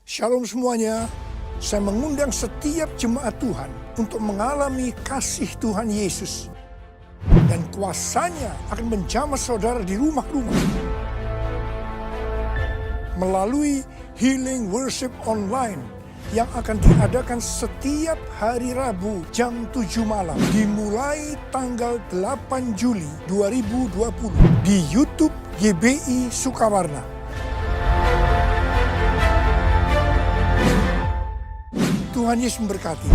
Shalom semuanya, saya mengundang setiap jemaat Tuhan untuk mengalami kasih Tuhan Yesus. Dan kuasanya akan menjamah saudara di rumah-rumah. Melalui Healing Worship Online yang akan diadakan setiap hari Rabu jam 7 malam. Dimulai tanggal 8 Juli 2020 di YouTube GBI Sukawarna. Tuhan Yesus memberkati.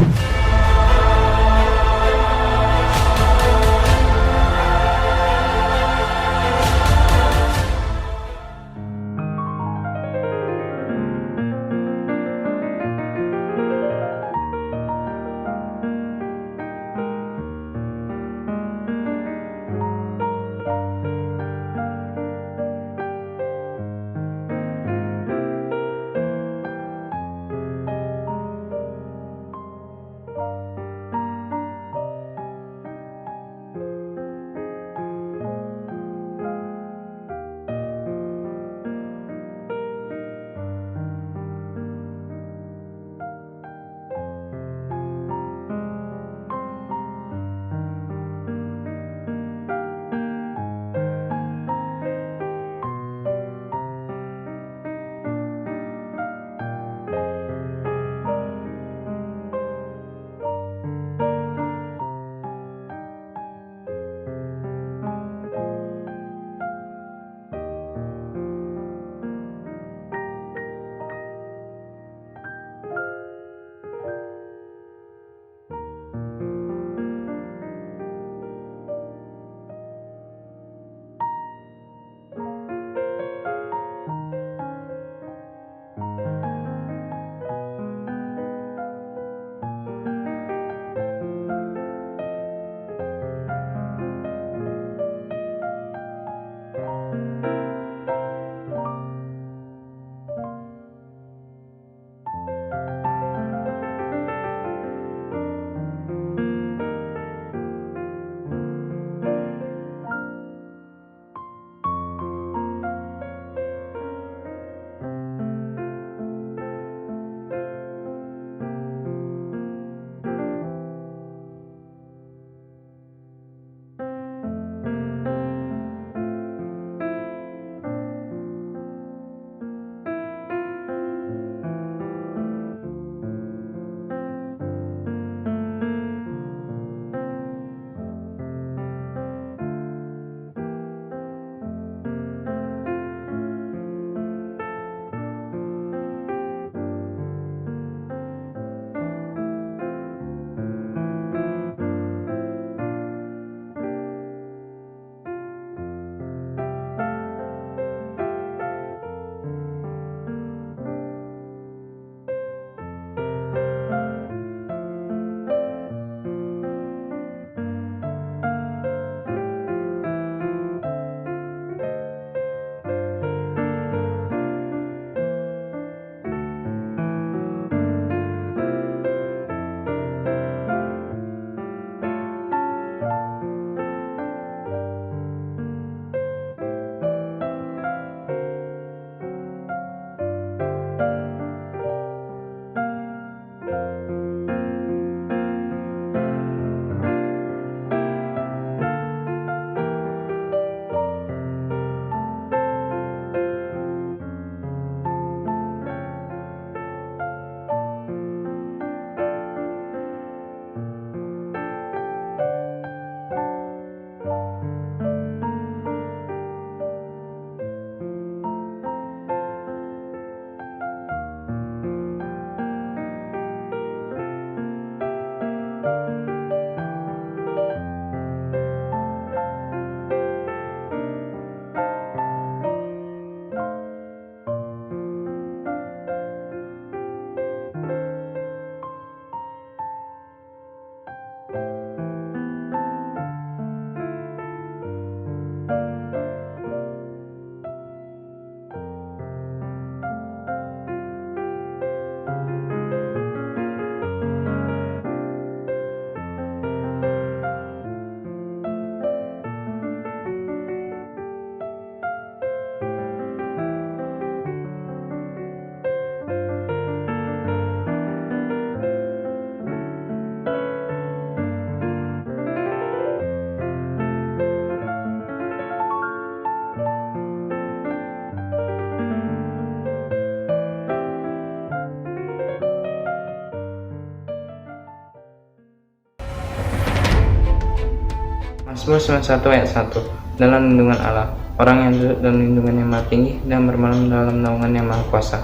Mazmur 91 ayat 1. Dalam lindungan Allah, orang yang duduk dalam lindungan yang maha tinggi dan bermalam dalam naungan yang maha kuasa.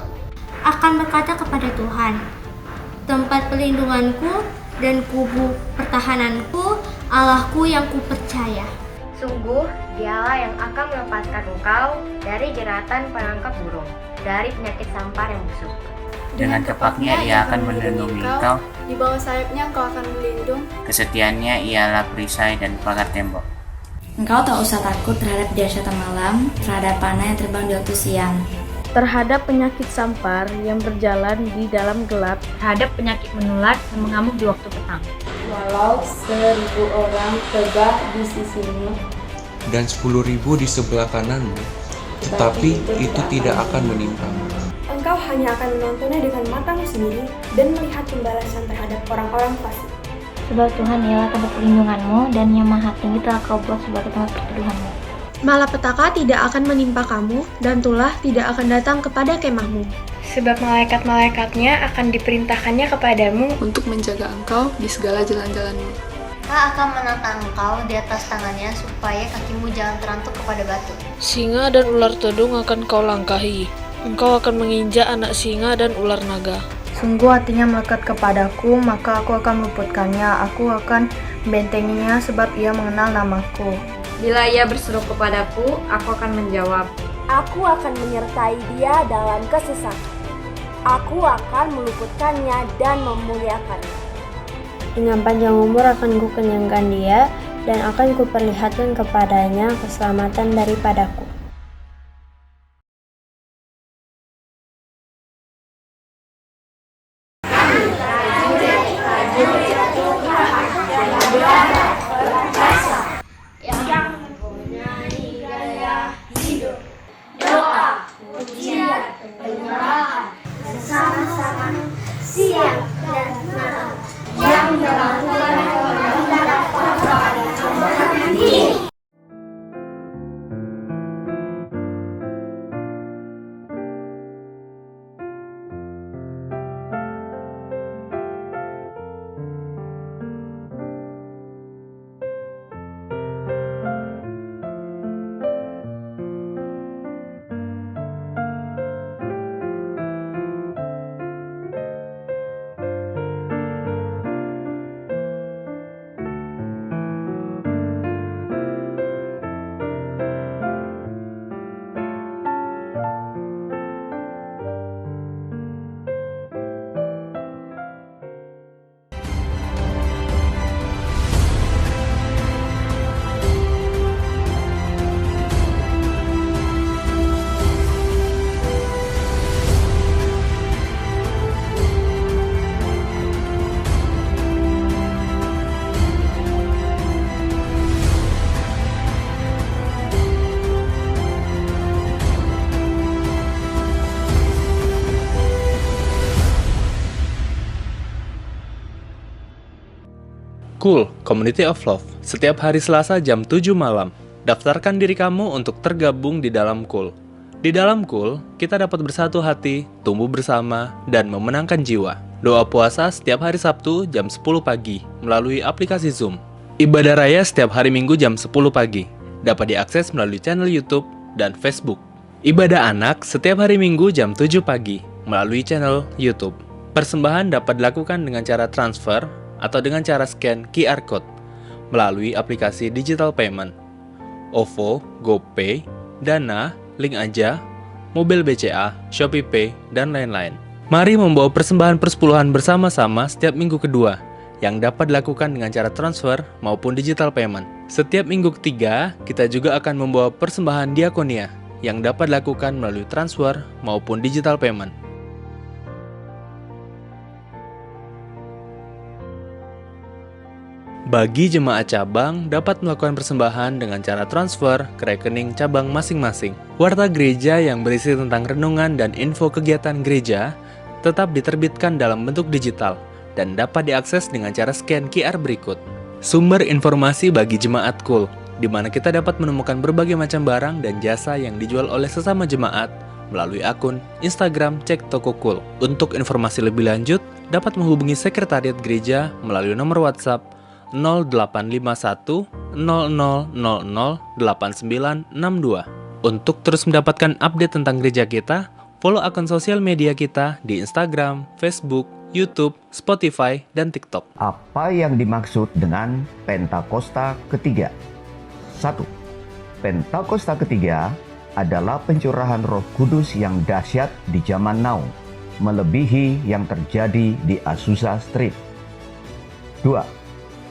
Akan berkata kepada Tuhan, tempat pelindunganku dan kubu pertahananku, Allahku yang kupercaya. Sungguh, Dialah yang akan melepaskan engkau dari jeratan penangkap burung, dari penyakit sampar yang busuk. Dengan tepatnya ia akan melindungi engkau, di bawah sayapnya engkau akan berlindung. kesetiaannya ialah perisai dan pagar tembok. Engkau tak usah takut terhadap dahsyat malam, terhadap panah yang terbang di waktu siang, terhadap penyakit sampar yang berjalan di dalam gelap, Terhadap penyakit menular yang mengamuk di waktu petang. Walau 1000 orang tegak di sisimu, dan 10.000 di sebelah kananmu, tetapi itu tidak akan menimpamu. engkau hanya akan menontonnya dengan matamu sendiri dan melihat pembalasan terhadap orang-orang fasik. Sebab Tuhan ialah tempat perlindunganmu dan yang maha tinggi telah kau buat sebagai tempat perteduhanmu. Malapetaka tidak akan menimpa kamu dan tulah tidak akan datang kepada kemahmu. sebab malaikat-malaikatnya akan diperintahkannya kepadamu Untuk menjaga engkau di segala jalan-jalanmu. Mereka akan menantang engkau di atas tangannya supaya kakimu jangan terantuk kepada batu. Singa dan ular tedung akan kau langkahi. Engkau akan menginjak anak singa dan ular naga. Sungguh hatinya melekat kepadaku, maka aku akan meluputkannya. Aku akan membentenginya sebab ia mengenal namaku. Bila ia berseru kepadaku, aku akan menjawab. Aku akan menyertai dia dalam kesesakan. Aku akan meluputkannya dan memuliakannya. Dengan panjang umur akan kukenyangkan dia dan akan kuperlihatkan kepadanya keselamatan daripadaku. Bersama-sama siang dan malam yang melakukan kehendak Bapa yang tinggi. Cool, Community of Love, setiap hari Selasa jam 7 malam. Daftarkan diri kamu untuk tergabung di dalam Cool. Di dalam Cool, kita dapat bersatu hati, tumbuh bersama, dan memenangkan jiwa. Doa puasa setiap hari Sabtu jam 10 pagi melalui aplikasi Zoom. Ibadah raya setiap hari Minggu jam 10 pagi. Dapat diakses melalui channel YouTube dan Facebook. Ibadah anak setiap hari Minggu jam 7 pagi melalui channel YouTube. Persembahan dapat dilakukan dengan cara transfer atau dengan cara scan QR Code melalui aplikasi digital payment, OVO, GoPay, Dana, Link Aja, Mobil BCA, ShopeePay, dan lain-lain. Mari membawa persembahan persepuluhan bersama-sama setiap minggu kedua yang dapat dilakukan dengan cara transfer maupun digital payment. Setiap minggu ketiga, kita juga akan membawa persembahan diakonia yang dapat dilakukan melalui transfer maupun digital payment. Bagi jemaat cabang dapat melakukan persembahan dengan cara transfer ke rekening cabang masing-masing. Warta gereja yang berisi tentang renungan dan info kegiatan gereja tetap diterbitkan dalam bentuk digital dan dapat diakses dengan cara scan QR berikut. Sumber informasi bagi jemaat Cool, di mana kita dapat menemukan berbagai macam barang dan jasa yang dijual oleh sesama jemaat melalui akun Instagram Cek Toko Cool. Untuk informasi lebih lanjut, dapat menghubungi sekretariat gereja melalui nomor WhatsApp 0851 0000 8962. Untuk terus mendapatkan update tentang gereja kita, follow akun sosial media kita di Instagram, Facebook, YouTube, Spotify, dan TikTok. Apa yang dimaksud dengan Pentakosta ketiga? 1. Pentakosta ketiga adalah pencurahan Roh Kudus yang dahsyat di zaman now, melebihi yang terjadi di Azusa Street. 2.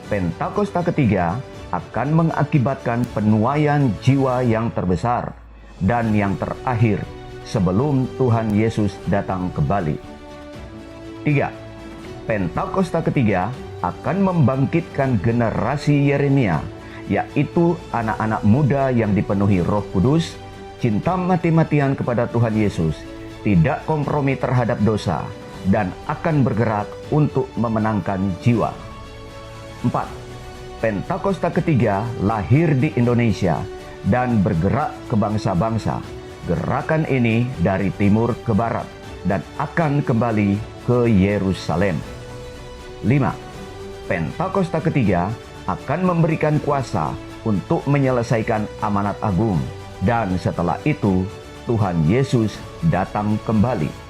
Pentakosta ketiga akan mengakibatkan penuaian jiwa yang terbesar dan yang terakhir sebelum Tuhan Yesus datang kembali. 3. Pentakosta ketiga akan membangkitkan generasi Yeremia, yaitu anak-anak muda yang dipenuhi Roh Kudus, cinta mati-matian kepada Tuhan Yesus, tidak kompromi terhadap dosa, dan akan bergerak untuk memenangkan jiwa. 4. Pentakosta ketiga lahir di Indonesia dan bergerak ke bangsa-bangsa. Gerakan ini dari timur ke barat dan akan kembali ke Yerusalem. 5. Pentakosta ketiga akan memberikan kuasa untuk menyelesaikan amanat agung, dan setelah itu Tuhan Yesus datang kembali.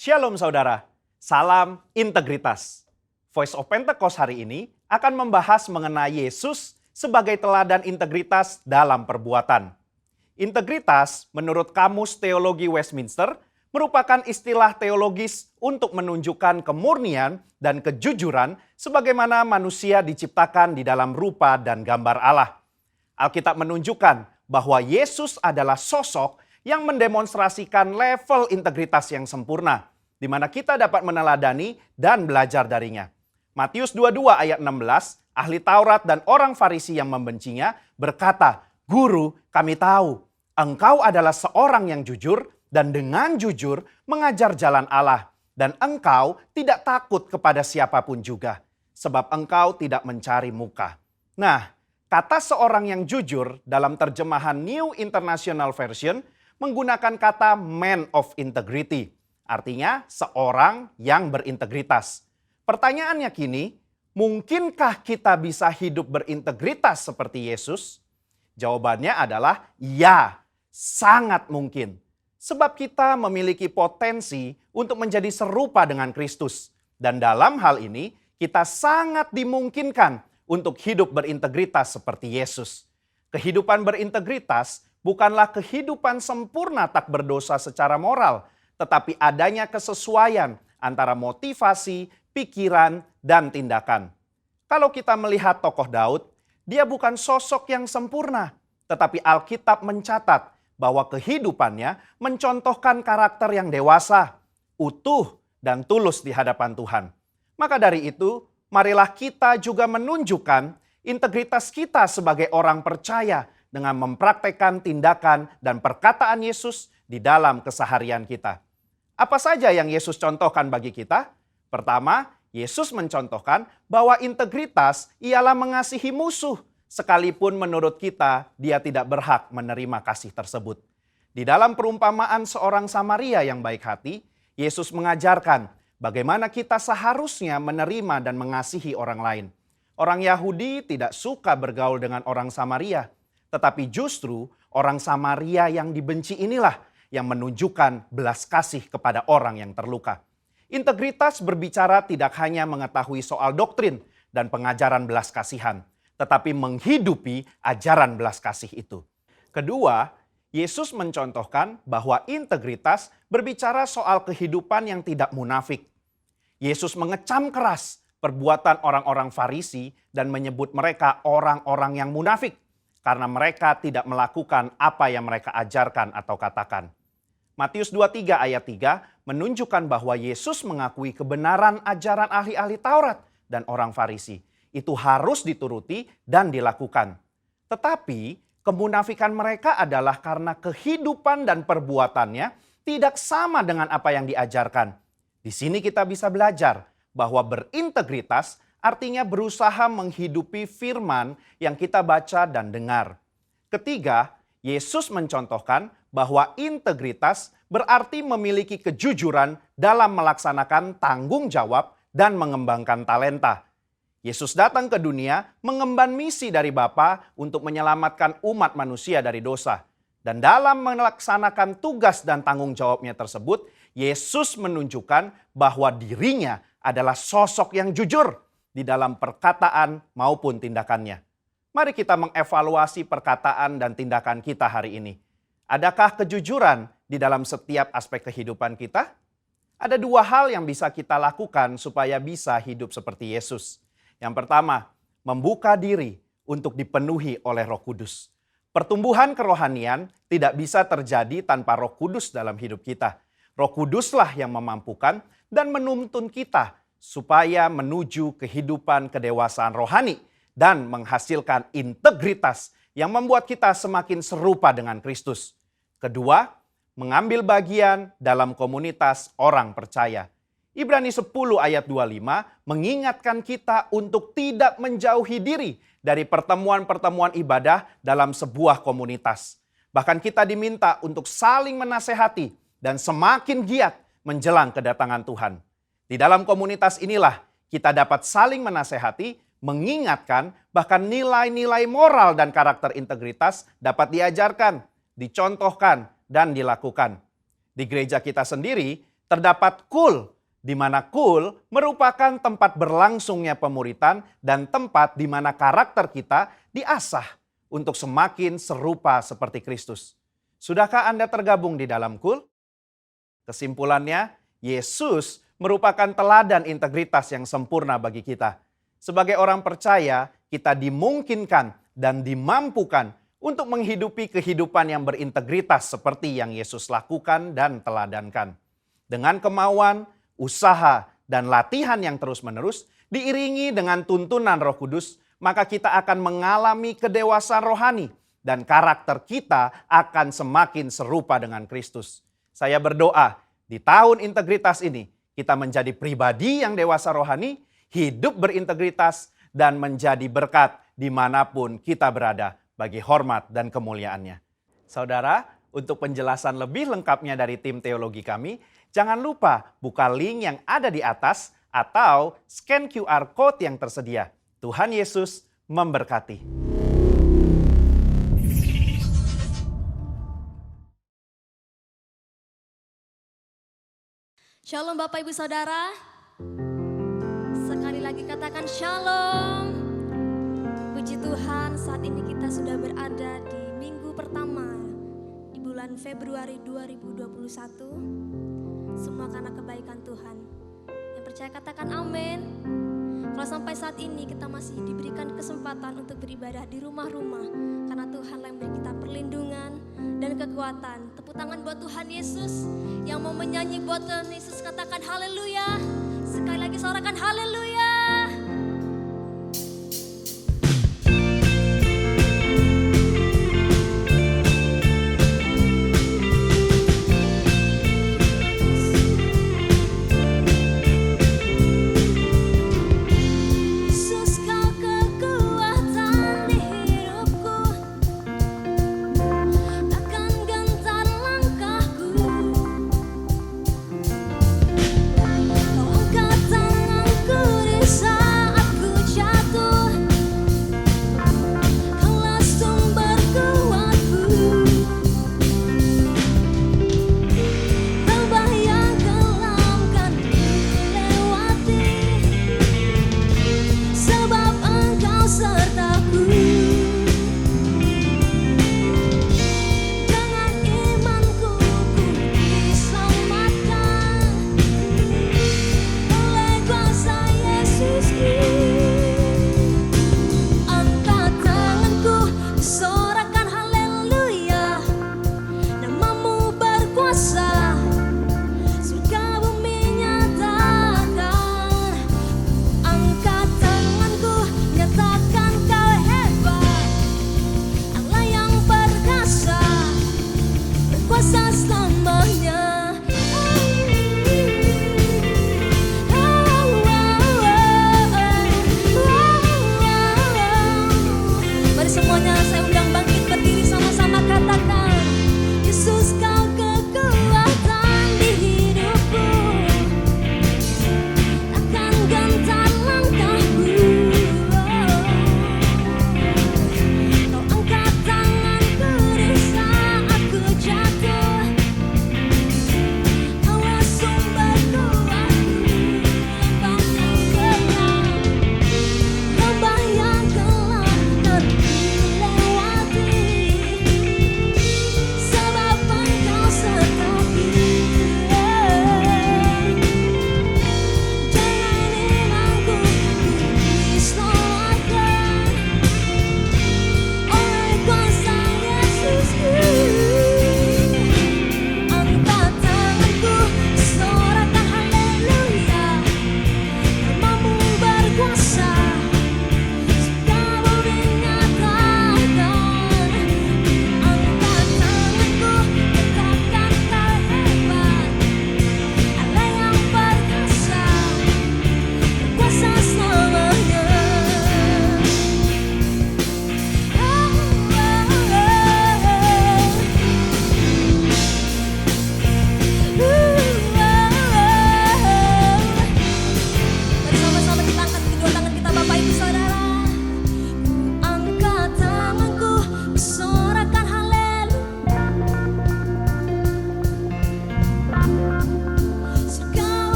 Shalom saudara, salam integritas. Voice of Pentecost hari ini akan membahas mengenai Yesus sebagai teladan integritas dalam perbuatan. Integritas menurut Kamus Teologi Westminster merupakan istilah teologis untuk menunjukkan kemurnian dan kejujuran sebagaimana manusia diciptakan di dalam rupa dan gambar Allah. Alkitab menunjukkan bahwa Yesus adalah sosok yang mendemonstrasikan level integritas yang sempurna, di mana kita dapat meneladani dan belajar darinya. Matius 22 ayat 16, ahli Taurat dan orang Farisi yang membencinya berkata, "Guru, kami tahu, engkau adalah seorang yang jujur dan dengan jujur mengajar jalan Allah, dan engkau tidak takut kepada siapapun juga, sebab engkau tidak mencari muka." Nah, kata seorang yang jujur dalam terjemahan New International Version menggunakan kata man of integrity. Artinya seorang yang berintegritas. Pertanyaannya kini, mungkinkah kita bisa hidup berintegritas seperti Yesus? Jawabannya adalah ya, sangat mungkin. Sebab kita memiliki potensi untuk menjadi serupa dengan Kristus. Dan dalam hal ini, kita sangat dimungkinkan untuk hidup berintegritas seperti Yesus. Kehidupan berintegritas bukanlah kehidupan sempurna tak berdosa secara moral, tetapi adanya kesesuaian antara motivasi, pikiran, dan tindakan. Kalau kita melihat tokoh Daud, dia bukan sosok yang sempurna, tetapi Alkitab mencatat bahwa kehidupannya mencontohkan karakter yang dewasa, utuh, dan tulus di hadapan Tuhan. Maka dari itu, marilah kita juga menunjukkan integritas kita sebagai orang percaya dengan mempraktekkan tindakan dan perkataan Yesus di dalam keseharian kita. Apa saja yang Yesus contohkan bagi kita? Pertama, Yesus mencontohkan bahwa integritas ialah mengasihi musuh, sekalipun menurut kita dia tidak berhak menerima kasih tersebut. Di dalam perumpamaan seorang Samaria yang baik hati, Yesus mengajarkan bagaimana kita seharusnya menerima dan mengasihi orang lain. Orang Yahudi tidak suka bergaul dengan orang Samaria, tetapi justru orang Samaria yang dibenci inilah yang menunjukkan belas kasih kepada orang yang terluka. Integritas berbicara tidak hanya mengetahui soal doktrin dan pengajaran belas kasihan, tetapi menghidupi ajaran belas kasih itu. Kedua, Yesus mencontohkan bahwa integritas berbicara soal kehidupan yang tidak munafik. Yesus mengecam keras perbuatan orang-orang Farisi dan menyebut mereka orang-orang yang munafik. karena mereka tidak melakukan apa yang mereka ajarkan atau katakan. Matius 23 ayat 3 menunjukkan bahwa Yesus mengakui kebenaran ajaran ahli-ahli Taurat dan orang Farisi. Itu harus dituruti dan dilakukan. Tetapi kemunafikan mereka adalah karena kehidupan dan perbuatannya tidak sama dengan apa yang diajarkan. Di sini kita bisa belajar bahwa berintegritas artinya berusaha menghidupi firman yang kita baca dan dengar. Ketiga, Yesus mencontohkan bahwa integritas berarti memiliki kejujuran dalam melaksanakan tanggung jawab dan mengembangkan talenta. Yesus datang ke dunia mengemban misi dari Bapa untuk menyelamatkan umat manusia dari dosa. Dan dalam melaksanakan tugas dan tanggung jawabnya tersebut, Yesus menunjukkan bahwa dirinya adalah sosok yang jujur di dalam perkataan maupun tindakannya. Mari kita mengevaluasi perkataan dan tindakan kita hari ini. Adakah kejujuran di dalam setiap aspek kehidupan kita? Ada dua hal yang bisa kita lakukan supaya bisa hidup seperti Yesus. Yang pertama, membuka diri untuk dipenuhi oleh Roh Kudus. Pertumbuhan kerohanian tidak bisa terjadi tanpa Roh Kudus dalam hidup kita. Roh Kuduslah yang memampukan dan menuntun kita supaya menuju kehidupan kedewasaan rohani dan menghasilkan integritas yang membuat kita semakin serupa dengan Kristus. Kedua, mengambil bagian dalam komunitas orang percaya. Ibrani 10 ayat 25 mengingatkan kita untuk tidak menjauhi diri dari pertemuan-pertemuan ibadah dalam sebuah komunitas. Bahkan kita diminta untuk saling menasehati dan semakin giat menjelang kedatangan Tuhan. Di dalam komunitas inilah kita dapat saling menasehati, mengingatkan, bahkan nilai-nilai moral dan karakter integritas dapat diajarkan, dicontohkan, dan dilakukan. Di gereja kita sendiri terdapat KUL, di mana KUL merupakan tempat berlangsungnya pemuritan dan tempat di mana karakter kita diasah untuk semakin serupa seperti Kristus. Sudahkah Anda tergabung di dalam KUL? Kesimpulannya, Yesus merupakan teladan integritas yang sempurna bagi kita. Sebagai orang percaya, kita dimungkinkan dan dimampukan untuk menghidupi kehidupan yang berintegritas seperti yang Yesus lakukan dan teladankan. Dengan kemauan, usaha, dan latihan yang terus-menerus, diiringi dengan tuntunan Roh Kudus, maka kita akan mengalami kedewasaan rohani dan karakter kita akan semakin serupa dengan Kristus. Saya berdoa di tahun integritas ini, kita menjadi pribadi yang dewasa rohani, hidup berintegritas, dan menjadi berkat dimanapun kita berada bagi hormat dan kemuliaannya. Saudara, untuk penjelasan lebih lengkapnya dari tim teologi kami, jangan lupa buka link yang ada di atas atau scan QR Code yang tersedia. Tuhan Yesus memberkati. Shalom Bapak Ibu Saudara. Sekali lagi katakan shalom. Puji Tuhan, saat ini kita sudah berada di minggu pertama di bulan Februari 2021. Semua karena kebaikan Tuhan. Yang percaya katakan amin. Kalau sampai saat ini kita masih diberikan kesempatan untuk beribadah di rumah-rumah, karena Tuhan yang memberi kita perlindungan dan kekuatan. Tepuk tangan buat Tuhan Yesus. Yang mau menyanyi buat Tuhan Yesus katakan haleluya. Sekali lagi sorakan haleluya. Kau angkat tanganku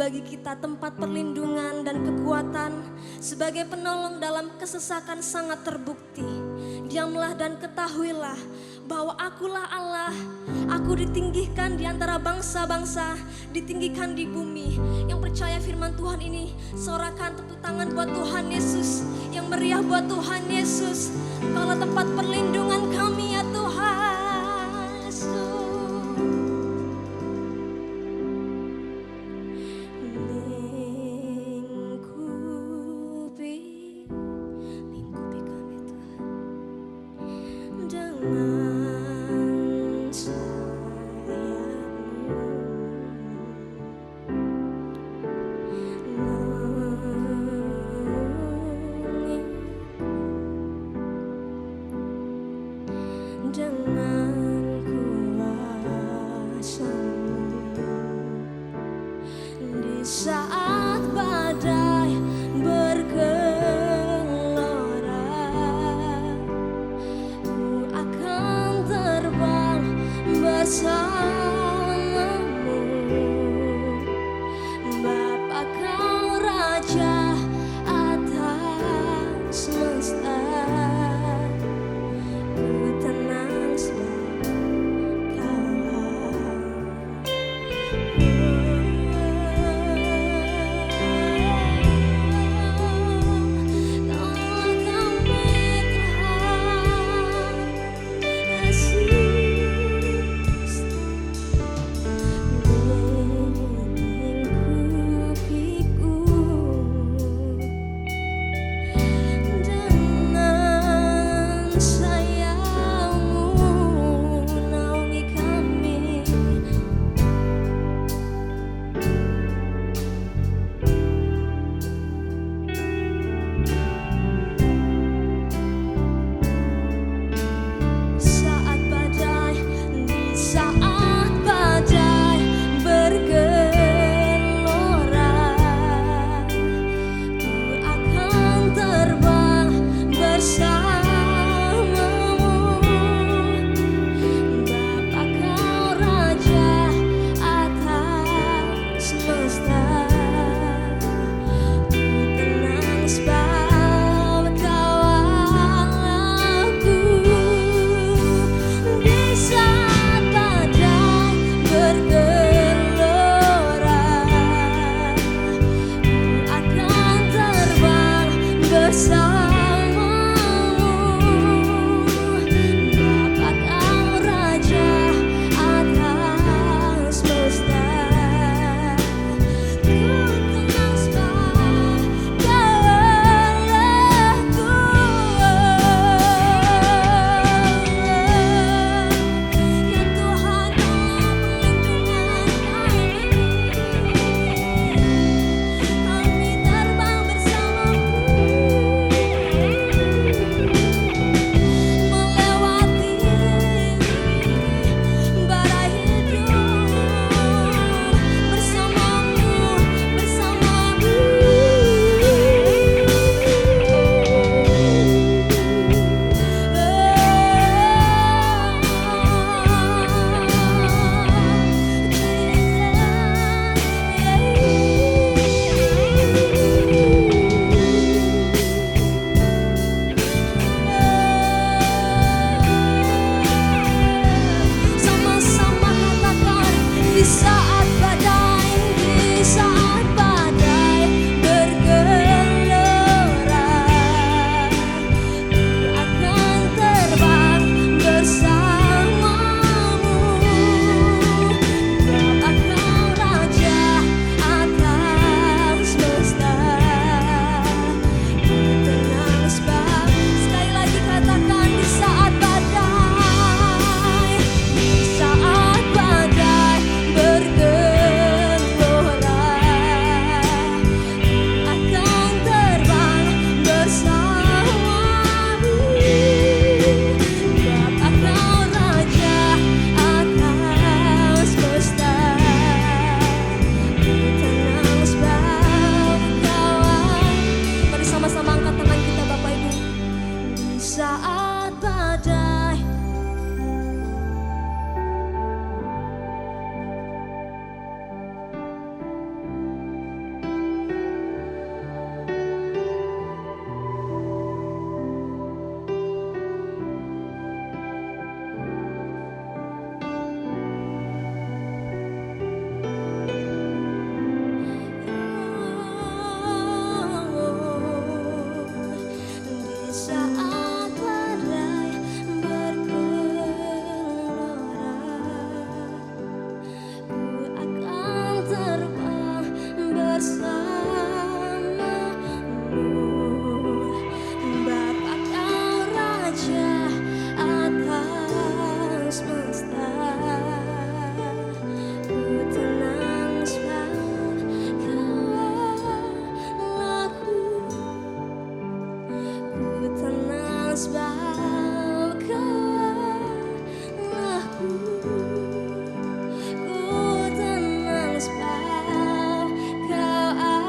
bagi kita tempat perlindungan dan kekuatan. Sebagai penolong dalam kesesakan sangat terbukti. Diamlah dan ketahuilah bahwa akulah Allah. Aku ditinggikan di antara bangsa-bangsa, ditinggikan di bumi. Yang percaya firman Tuhan ini, sorakan tepuk tangan buat Tuhan Yesus. Yang meriah buat Tuhan Yesus. Engkaulah tempat perlindungan kami ya Tuhan Yesus. Saat badai bergelora, ku akan terbang bersamamu. Bapa kau Raja atas semesta, ku tenang sebab kau terbang Bapa Kau Raja atas semesta. Ku tenang sebab Kau Allahku. Ku tenang sebab Kau Allahku. Ku tenang sebab Kau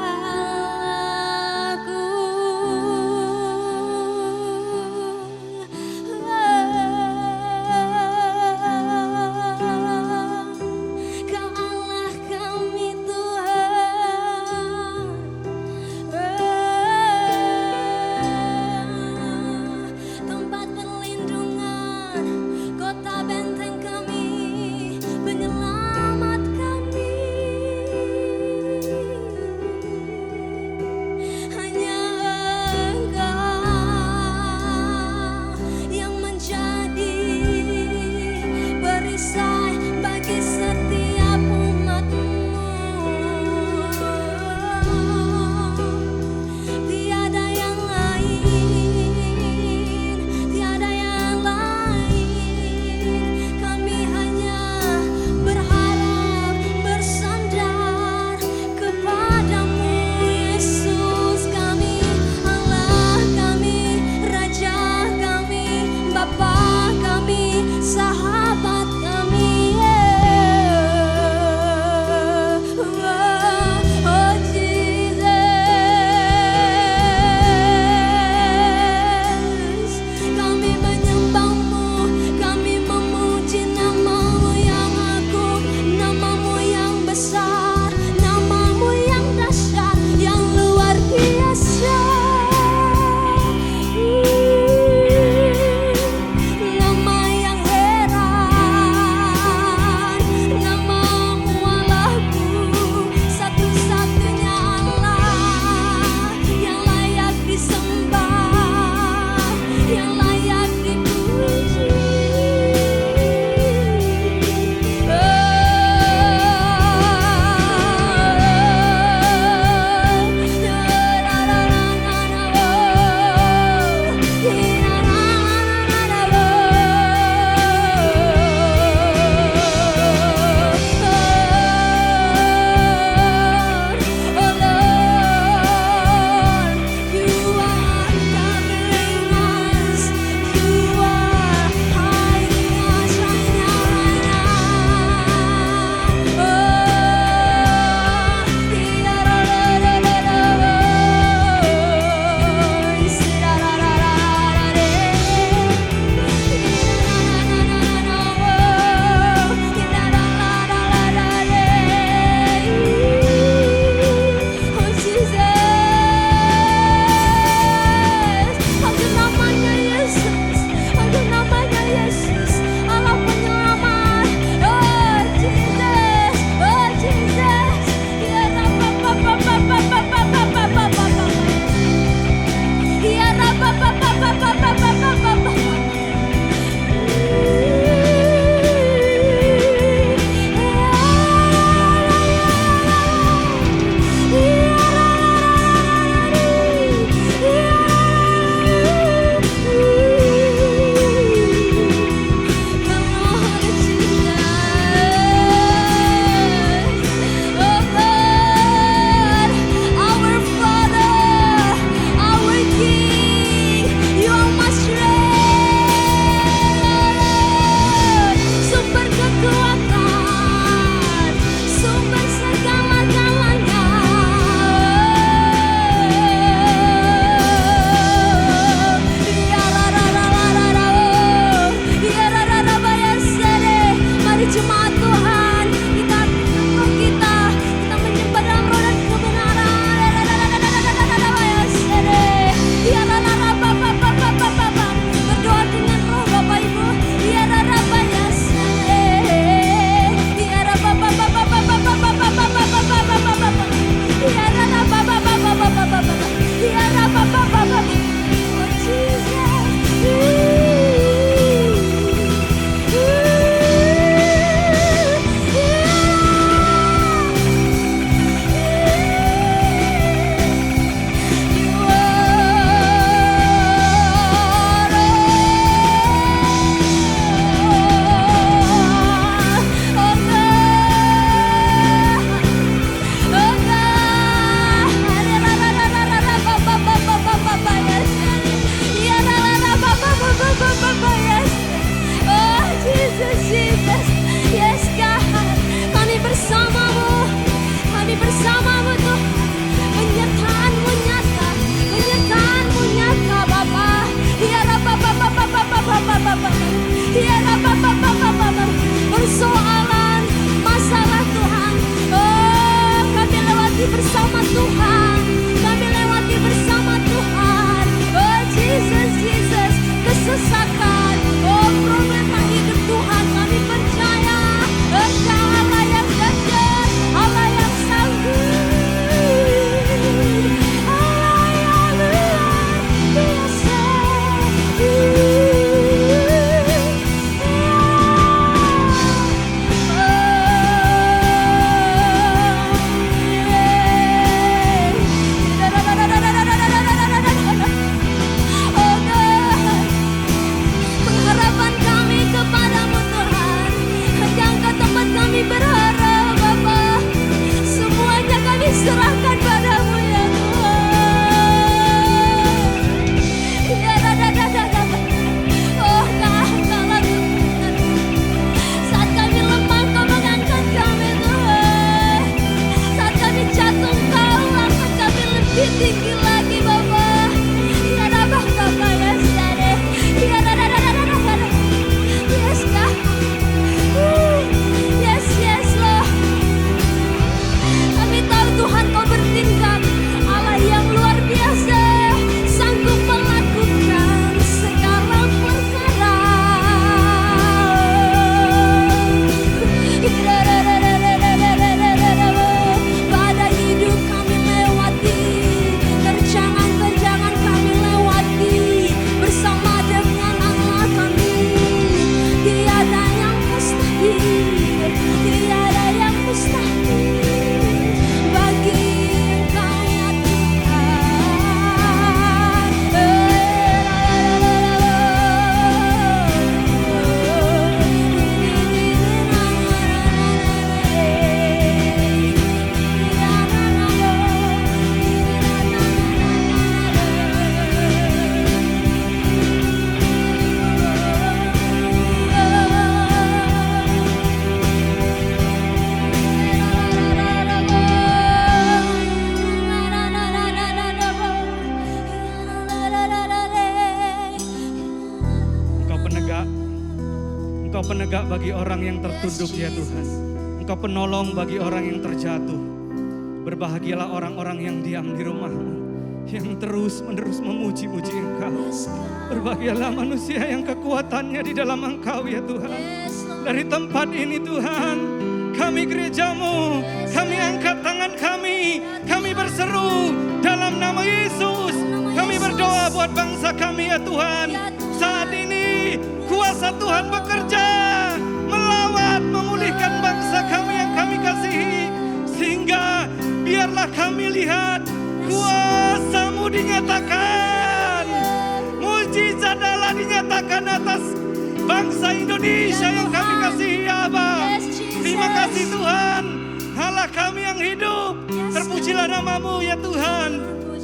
tinggi lagi Bapak. Ya Bapak yes Daddy. Ya yes God. Yes Lord. Kami tahu Tuhan Kau bertindak, Allah yang luar biasa, sanggup melakukan segala perkara. Badai hidup kami lewati, terjangan-terjangan kami lewati, bersama dengan Allah kami. Tiada yang mustahil, tiada yang mustahil bagi Engkau ya Engkau penegak bagi orang yang tertunduk ya Tuhan. Engkau penolong bagi orang yang terjatuh. Berbahagialah orang-orang yang diam di rumah-Mu, yang terus-menerus memuji-muji Engkau. Berbahagialah manusia yang kekuatannya di dalam Engkau ya Tuhan. Dari tempat ini Tuhan, kami gereja-Mu, kami angkat tangan kami berseru dalam nama Yesus. Kami berdoa buat bangsa kami ya Tuhan. Saat ini kuasa Tuhan bekerja melawat, memulihkan bangsa kami yang kami kasihi. Sehingga biarlah kami lihat kuasa-Mu dinyatakan. Mujizat Allah dinyatakan atas bangsa Indonesia yang kami kasihi ya Aba. Terima kasih Tuhan, Allah kami yang hidup. Terpujilah nama-Mu ya Tuhan.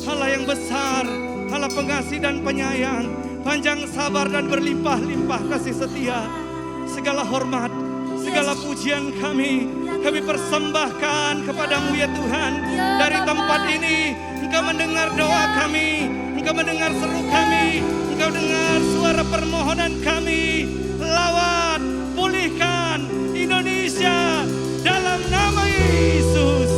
Allah yang besar, Allah pengasih dan penyayang, panjang sabar dan berlimpah-limpah kasih setia. Segala hormat, segala pujian kami persembahkan kepada-Mu ya Tuhan. Dari tempat ini Engkau mendengar doa kami, Engkau mendengar seru kami, Engkau dengar suara permohonan kami. Lawat, pulihkan Indonesia dalam nama Yesus.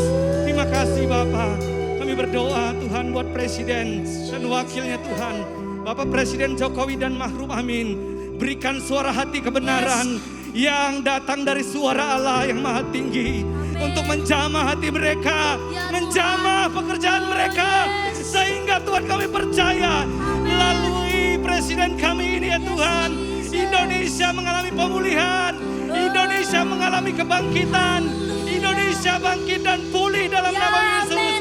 Terima kasih Bapa. Kami berdoa Tuhan buat Presiden dan wakilnya Tuhan, Bapak Presiden Jokowi dan Ma'ruf Amin. Berikan suara hati kebenaran yang datang dari suara Allah yang maha tinggi, untuk menjamah hati mereka, menjamah pekerjaan mereka, sehingga Tuhan kami percaya melalui Presiden kami ini ya Tuhan, Indonesia mengalami pemulihan, Indonesia mengalami kebangkitan, Indonesia bangkit dan pulih dalam nama Yesus.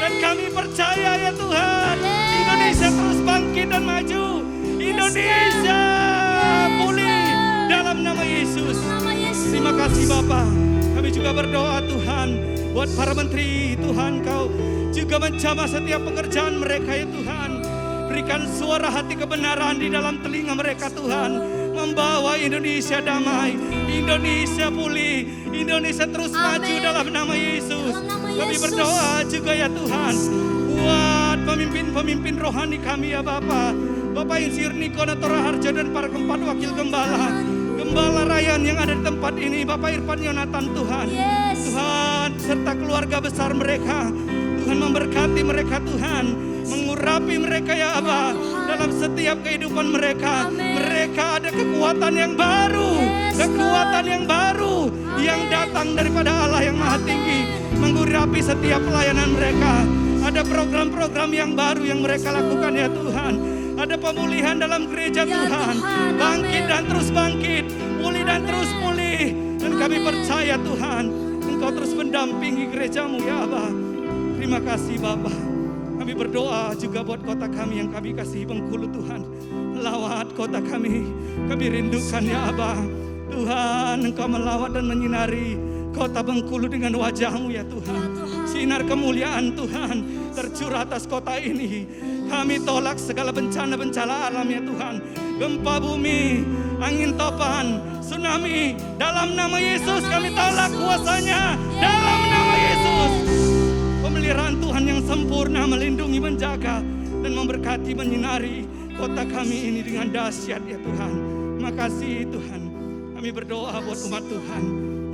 Dan kami percaya ya Tuhan, Indonesia terus bangkit dan maju, Indonesia pulih dalam nama Yesus. Terima kasih Bapa. Kami juga berdoa Tuhan buat para menteri Tuhan, Kau juga menjamah setiap pekerjaan mereka ya Tuhan. Berikan suara hati kebenaran di dalam telinga mereka Tuhan, membawa Indonesia damai, Indonesia pulih, Indonesia terus maju dalam nama Yesus. Kami berdoa juga ya Tuhan buat pemimpin-pemimpin rohani kami ya Bapa. Bapak Insinyur Niko Natora Harjo dan para keempat wakil Gembala Ryan yang ada di tempat ini, Bapak Irfan Yonatan Tuhan. Tuhan serta keluarga besar mereka, Tuhan memberkati mereka Tuhan, mengurapi mereka ya Aba dalam setiap kehidupan mereka. Mereka ada kekuatan yang baru, kekuatan yang baru yang datang daripada Allah yang maha tinggi, mengurapi setiap pelayanan mereka. Ada program-program yang baru yang mereka lakukan ya Tuhan. Ada pemulihan dalam gereja Tuhan, bangkit dan terus bangkit, pulih dan terus pulih. Dan kami percaya Tuhan, Engkau terus mendampingi gereja-Mu ya Aba. Terima kasih Bapa. Kami berdoa juga buat kota kami yang kami kasih Bengkulu Tuhan. Lawat kota kami rindukan ya Aba. Tuhan, Engkau melawat dan menyinari kota Bengkulu dengan wajah-Mu ya Tuhan. Sinar kemuliaan Tuhan tercurah atas kota ini. Kami tolak segala bencana-bencana alam ya Tuhan. Gempa bumi, angin topan, tsunami. Dalam nama Yesus kami tolak kuasanya. Dalam nama Yesus. Pemeliharaan Tuhan Tuhan yang sempurna melindungi, menjaga, dan memberkati, menyinari kota kami ini dengan dahsyat ya Tuhan. Makasih Tuhan. Kami berdoa buat umat Tuhan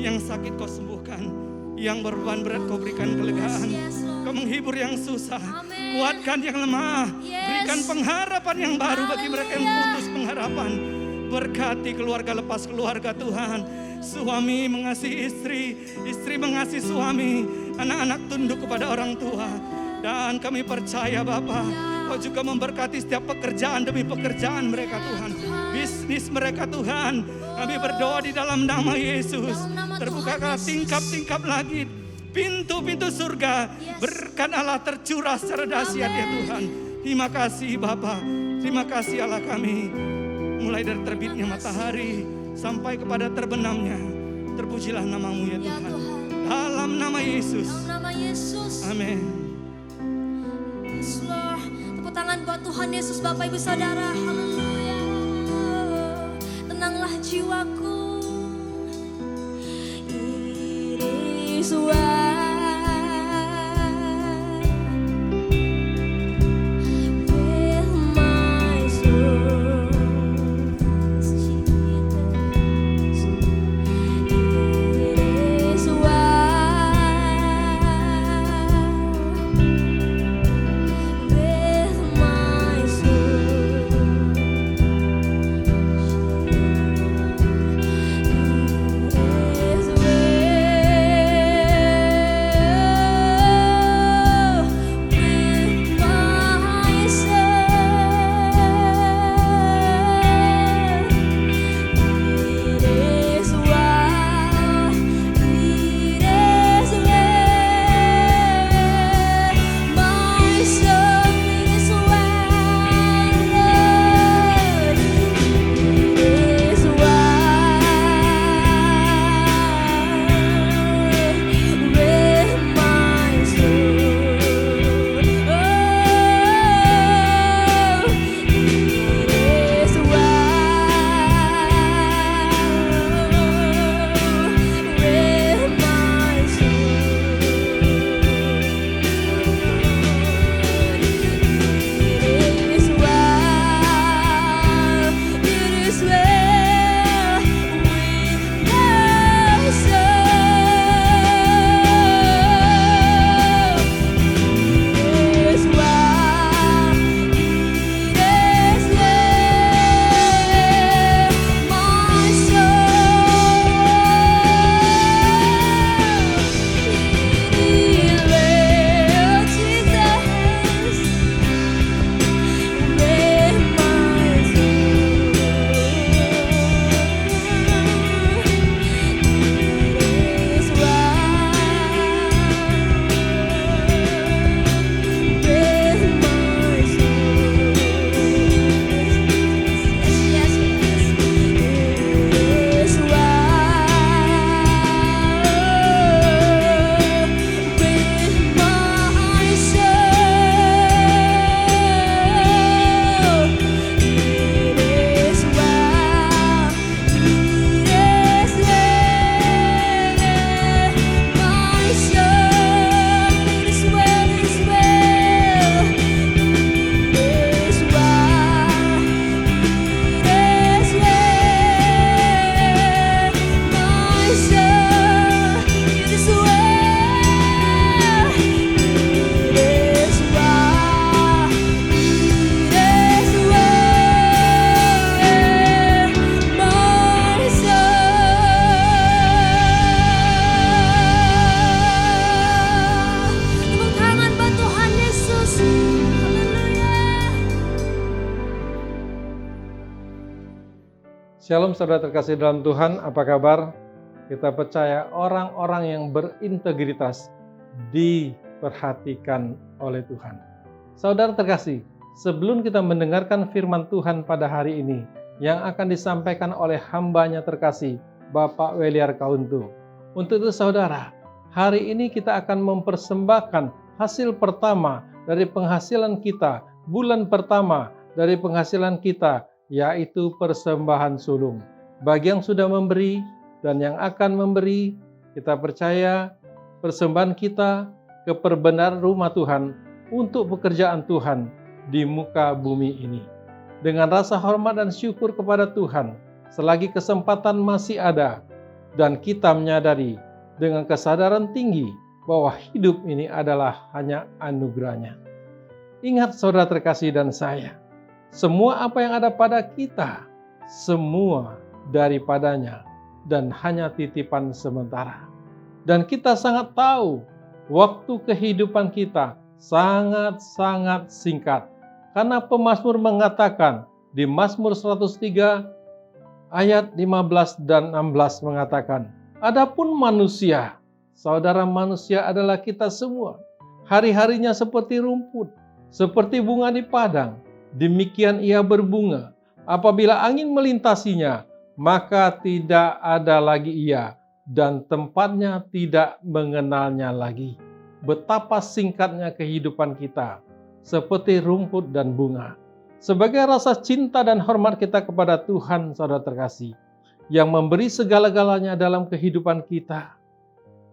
yang sakit Kau sembuhkan, yang berbeban berat Kau berikan kelegaan, Kau menghibur yang susah, kuatkan yang lemah, berikan pengharapan yang baru bagi mereka yang putus pengharapan. Berkati keluarga lepas keluarga Tuhan. Suami mengasihi istri, istri mengasihi suami, anak-anak tunduk kepada orang tua. Dan kami percaya Bapa, Kau juga memberkati setiap pekerjaan demi pekerjaan mereka Tuhan. Bisnis mereka Tuhan. Kami berdoa di dalam nama Yesus. Terbukalah tingkap-tingkap lagi pintu-pintu surga. Berkat Allah tercurah secara dahsyat ya Tuhan. Terima kasih Bapa. Terima kasih Allah kami. Mulai dari terbitnya matahari sampai kepada terbenamnya. Terpujilah nama-Mu ya Tuhan. Dalam nama Yesus. Amin. Yes, Lord. Tepuk tangan buat Tuhan Yesus, Bapak Ibu Saudara. Haleluya. Tenanglah jiwaku. It is well. Shalom saudara terkasih dalam Tuhan, apa kabar? Kita percaya orang-orang yang berintegritas diperhatikan oleh Tuhan. Saudara terkasih, sebelum kita mendengarkan firman Tuhan pada hari ini yang akan disampaikan oleh hambanya terkasih, Bapak Weliar Kauntu. Untuk itu saudara, hari ini kita akan mempersembahkan hasil pertama dari penghasilan kita, bulan pertama dari penghasilan kita, yaitu persembahan sulung. Bagi yang sudah memberi dan yang akan memberi, kita percaya persembahan kita keperbenaran rumah Tuhan untuk pekerjaan Tuhan di muka bumi ini. Dengan rasa hormat dan syukur kepada Tuhan, selagi kesempatan masih ada, dan kita menyadari dengan kesadaran tinggi bahwa hidup ini adalah hanya anugerahnya. Ingat saudara terkasih dan saya, semua apa yang ada pada kita, semua daripadanya dan hanya titipan sementara. Dan kita sangat tahu waktu kehidupan kita sangat-sangat singkat. Karena pemazmur mengatakan di Mazmur 103 ayat 15 dan 16 mengatakan, adapun manusia, saudara manusia adalah kita semua, hari-harinya seperti rumput, seperti bunga di padang, demikian ia berbunga. Apabila angin melintasinya, maka tidak ada lagi ia, dan tempatnya tidak mengenalnya lagi. Betapa singkatnya kehidupan kita, seperti rumput dan bunga. Sebagai rasa cinta dan hormat kita kepada Tuhan, saudara terkasih, yang memberi segala-galanya dalam kehidupan kita.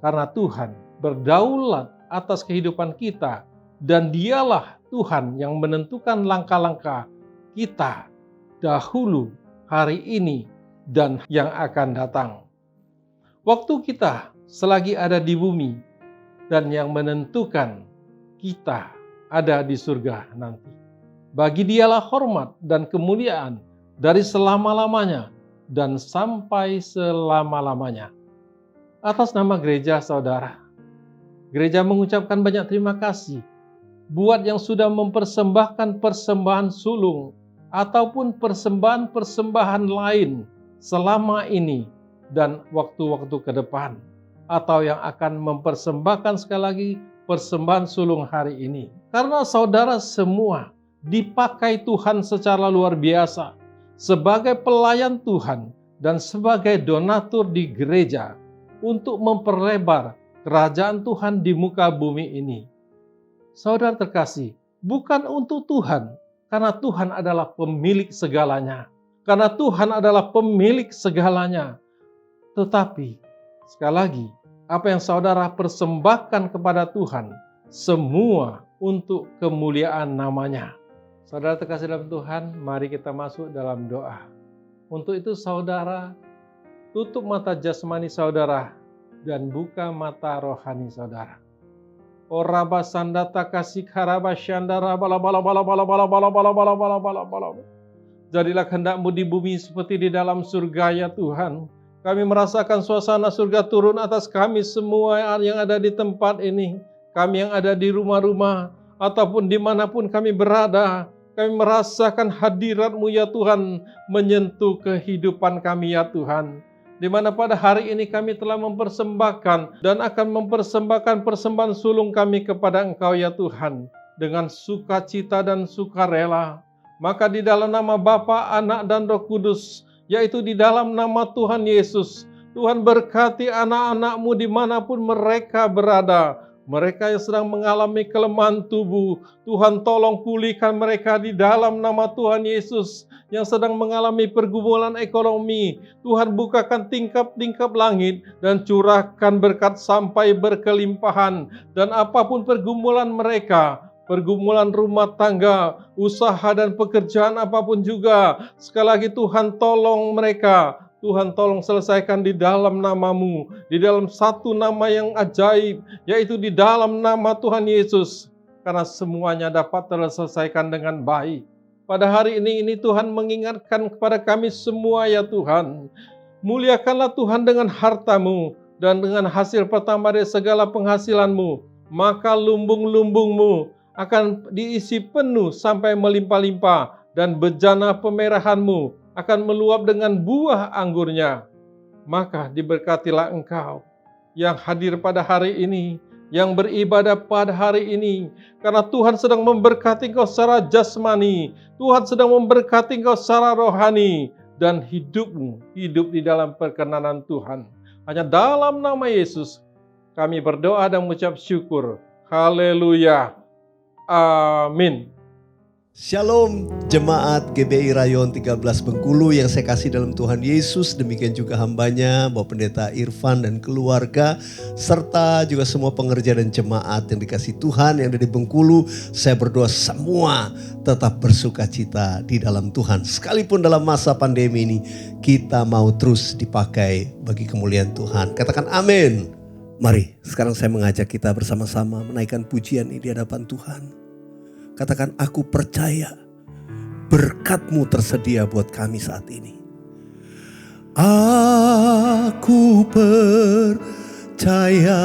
Karena Tuhan berdaulat atas kehidupan kita, dan dialah Tuhan yang menentukan langkah-langkah kita dahulu, hari ini, dan yang akan datang. Waktu kita selagi ada di bumi, dan yang menentukan kita ada di surga nanti. Bagi dialah hormat dan kemuliaan dari selama-lamanya dan sampai selama-lamanya. Atas nama gereja saudara, gereja mengucapkan banyak terima kasih buat yang sudah mempersembahkan persembahan sulung ataupun persembahan-persembahan lain selama ini dan waktu-waktu ke depan, atau yang akan mempersembahkan sekali lagi persembahan sulung hari ini. Karena saudara semua dipakai Tuhan secara luar biasa sebagai pelayan Tuhan dan sebagai donatur di gereja untuk memperlebar kerajaan Tuhan di muka bumi ini. Saudara terkasih, bukan untuk Tuhan, karena Tuhan adalah pemilik segalanya. Karena Tuhan adalah pemilik segalanya. Tetapi, sekali lagi, apa yang saudara persembahkan kepada Tuhan, semua untuk kemuliaan namanya. Saudara terkasih dalam Tuhan, mari kita masuk dalam doa. Untuk itu saudara, tutup mata jasmani saudara, dan buka mata rohani saudara. Oraba sandata kasih haraba syandara bala bala bala bala bala bala bala bala bala bala bala. Jadilah kehendak-Mu di bumi seperti di dalam surga ya Tuhan. Kami merasakan suasana surga turun atas kami semua yang ada di tempat ini. Kami yang ada di rumah-rumah ataupun dimanapun kami berada. Kami merasakan hadirat-Mu ya Tuhan menyentuh kehidupan kami ya Tuhan. Di mana pada hari ini kami telah mempersembahkan dan akan mempersembahkan persembahan sulung kami kepada Engkau ya Tuhan. Dengan sukacita dan sukarela. Maka di dalam nama Bapa, Anak, dan Roh Kudus, yaitu di dalam nama Tuhan Yesus, Tuhan berkati anak-anak-Mu dimanapun mereka berada. Mereka yang sedang mengalami kelemahan tubuh, Tuhan tolong pulihkan mereka di dalam nama Tuhan Yesus. Yang sedang mengalami pergumulan ekonomi, Tuhan bukakan tingkap-tingkap langit dan curahkan berkat sampai berkelimpahan. Dan apapun pergumulan mereka, pergumulan rumah tangga, usaha dan pekerjaan apapun juga, sekali lagi Tuhan tolong mereka. Tuhan tolong selesaikan di dalam nama-Mu, di dalam satu nama yang ajaib, yaitu di dalam nama Tuhan Yesus. Karena semuanya dapat terselesaikan dengan baik. Pada hari ini Tuhan mengingatkan kepada kami semua ya Tuhan. Muliakanlah Tuhan dengan harta-Mu dan dengan hasil pertama dari segala penghasilan-Mu. Maka lumbung-lumbung-Mu akan diisi penuh sampai melimpah-limpah, dan bejana pemerahan-Mu akan meluap dengan buah anggurnya. Maka diberkatilah Engkau yang hadir pada hari ini, yang beribadah pada hari ini, karena Tuhan sedang memberkati engkau secara jasmani, Tuhan sedang memberkati engkau secara rohani, dan hidupmu hidup di dalam perkenanan Tuhan. Hanya dalam nama Yesus kami berdoa dan mengucap syukur. Haleluya. Amin. Shalom Jemaat GBI Rayon 13 Bengkulu yang saya kasih dalam Tuhan Yesus. Demikian juga hambanya Bapak Pendeta Irfan dan keluarga. Serta juga semua pengerja dan jemaat yang dikasih Tuhan yang ada di Bengkulu. Saya berdoa semua tetap bersuka cita di dalam Tuhan. Sekalipun dalam masa pandemi ini kita mau terus dipakai bagi kemuliaan Tuhan. Katakan amin. Mari sekarang saya mengajak kita bersama-sama menaikkan pujian ini di hadapan Tuhan. Katakan, aku percaya berkat-Mu tersedia buat kami saat ini. Aku percaya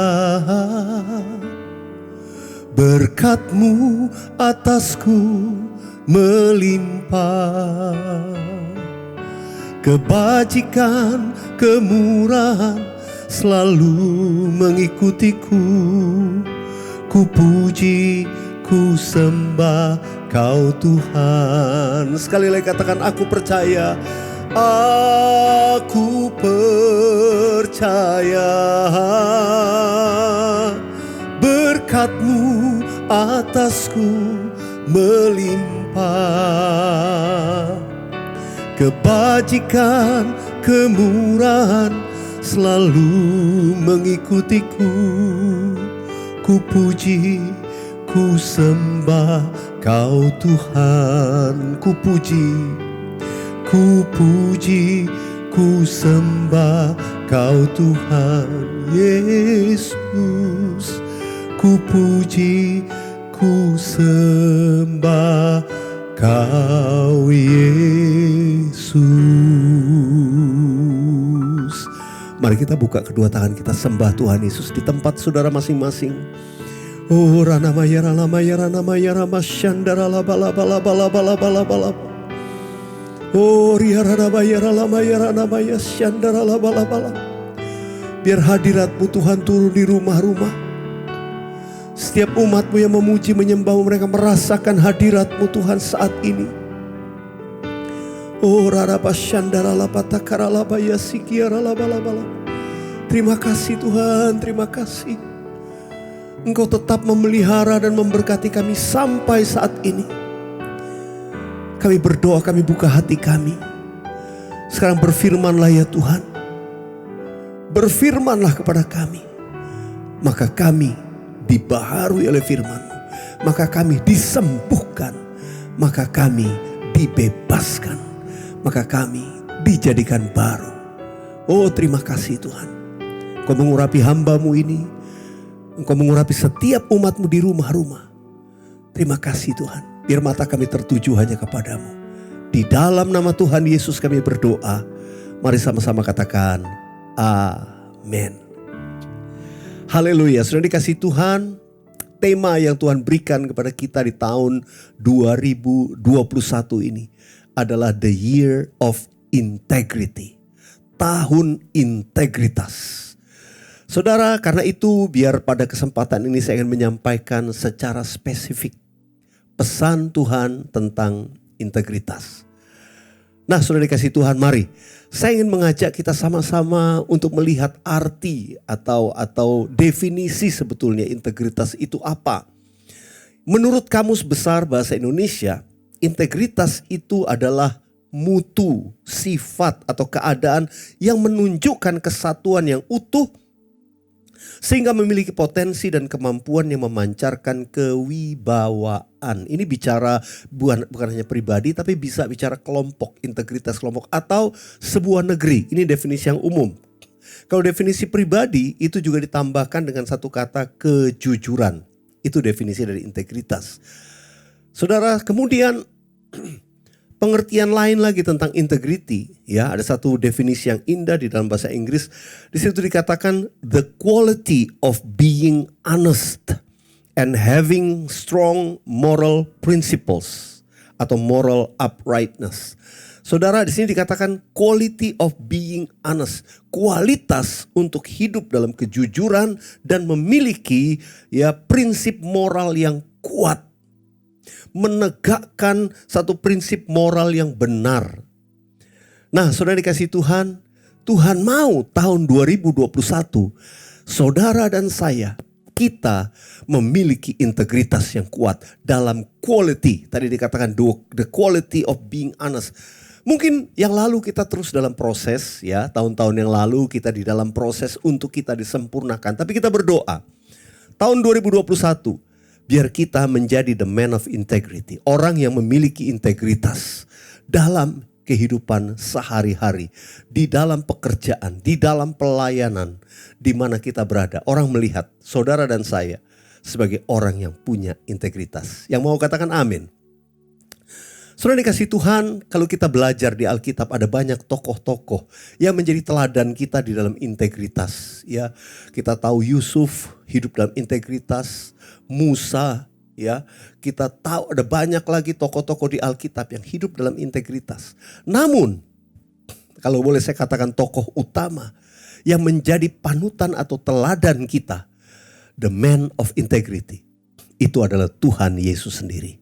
berkat-Mu atasku melimpah. Kebajikan, kemurahan selalu mengikutiku. Ku puji, ku sembah Kau Tuhan. Sekali lagi katakan, aku percaya. Aku percaya berkat-Mu atasku melimpah. Kebajikan, kemurahan selalu mengikutiku. Ku puji, ku sembah Kau Tuhan. Ku puji, ku sembah Kau Tuhan Yesus. Ku puji, ku sembah Kau Yesus. Mari kita buka kedua tangan kita, sembah Tuhan Yesus di tempat saudara masing-masing. Oh rana maya rama shandara la bala bala bala bala bala bala. Oh ria rana maya shandara la bala bala. Biar hadirat-Mu Tuhan turun di rumah-rumah. Setiap umat-Mu yang memuji menyembah mereka merasakan hadirat-Mu Tuhan saat ini. Oh rara shandara la patakara la baya sikiara la bala bala. Terima kasih Tuhan, terima kasih. Engkau tetap memelihara dan memberkati kami sampai saat ini. Kami berdoa, kami buka hati kami. Sekarang berfirmanlah ya Tuhan. Berfirmanlah kepada kami. Maka kami dibaharui oleh firman-Mu. Maka kami disembuhkan. Maka kami dibebaskan. Maka kami dijadikan baru. Oh terima kasih Tuhan. Engkau mengurapi hamba-Mu ini. Engkau mengurapi setiap umat-Mu di rumah-rumah. Terima kasih Tuhan. Biar mata kami tertuju hanya kepadamu. Di dalam nama Tuhan Yesus kami berdoa. Mari sama-sama katakan amin. Haleluya. Sudah dikasih Tuhan. Tema yang Tuhan berikan kepada kita di tahun 2021 ini adalah The Year of Integrity. Tahun integritas. Saudara, karena itu biar pada kesempatan ini saya ingin menyampaikan secara spesifik pesan Tuhan tentang integritas. Nah, sudah dikasih Tuhan, mari saya ingin mengajak kita sama-sama untuk melihat arti atau definisi sebetulnya integritas itu apa. Menurut Kamus Besar Bahasa Indonesia, integritas itu adalah mutu, sifat atau keadaan yang menunjukkan kesatuan yang utuh sehingga memiliki potensi dan kemampuan yang memancarkan kewibawaan. Ini bicara bukan hanya pribadi tapi bisa bicara kelompok, integritas kelompok atau sebuah negeri. Ini definisi yang umum. Kalau definisi pribadi itu juga ditambahkan dengan satu kata kejujuran. Itu definisi dari integritas. Saudara, kemudian pengertian lain lagi tentang integrity, ya, ada satu definisi yang indah di dalam bahasa Inggris. Di situ dikatakan the quality of being honest and having strong moral principles atau moral uprightness. Saudara, di sini dikatakan quality of being honest, kualitas untuk hidup dalam kejujuran dan memiliki ya prinsip moral yang kuat. Menegakkan satu prinsip moral yang benar. Nah, saudara dikasih Tuhan, Tuhan mau tahun 2021 saudara dan saya kita memiliki integritas yang kuat dalam quality. Tadi dikatakan the quality of being honest. Mungkin yang lalu kita terus dalam proses ya, tahun-tahun yang lalu kita di dalam proses untuk kita disempurnakan. Tapi kita berdoa, tahun 2021 biar kita menjadi the man of integrity. Orang yang memiliki integritas dalam kehidupan sehari-hari. Di dalam pekerjaan, di dalam pelayanan, di mana kita berada. Orang melihat saudara dan saya sebagai orang yang punya integritas. Yang mau katakan amin. Saudara dikasih Tuhan, kalau kita belajar di Alkitab ada banyak tokoh-tokoh yang menjadi teladan kita di dalam integritas. Ya, kita tahu Yusuf hidup dalam integritas, Musa, ya, kita tahu ada banyak lagi tokoh-tokoh di Alkitab yang hidup dalam integritas. Namun, kalau boleh saya katakan tokoh utama yang menjadi panutan atau teladan kita, the man of integrity, itu adalah Tuhan Yesus sendiri.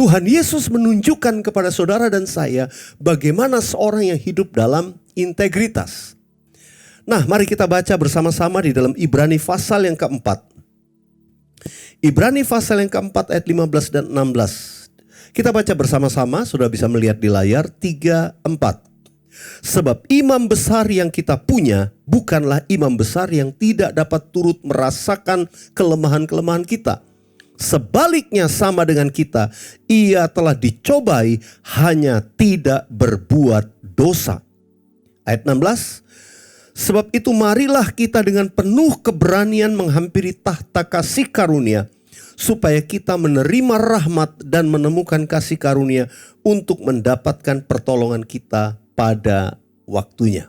Tuhan Yesus menunjukkan kepada saudara dan saya bagaimana seorang yang hidup dalam integritas. Nah, mari kita baca bersama-sama di dalam Ibrani pasal yang keempat. Ibrani pasal yang keempat ayat 15 dan 16. Kita baca bersama-sama, sudah bisa melihat di layar 3-4. Sebab imam besar yang kita punya bukanlah imam besar yang tidak dapat turut merasakan kelemahan-kelemahan kita. Sebaliknya sama dengan kita, ia telah dicobai hanya tidak berbuat dosa. Ayat 16. Sebab itu marilah kita dengan penuh keberanian menghampiri tahta kasih karunia, supaya kita menerima rahmat dan menemukan kasih karunia untuk mendapatkan pertolongan kita pada waktunya.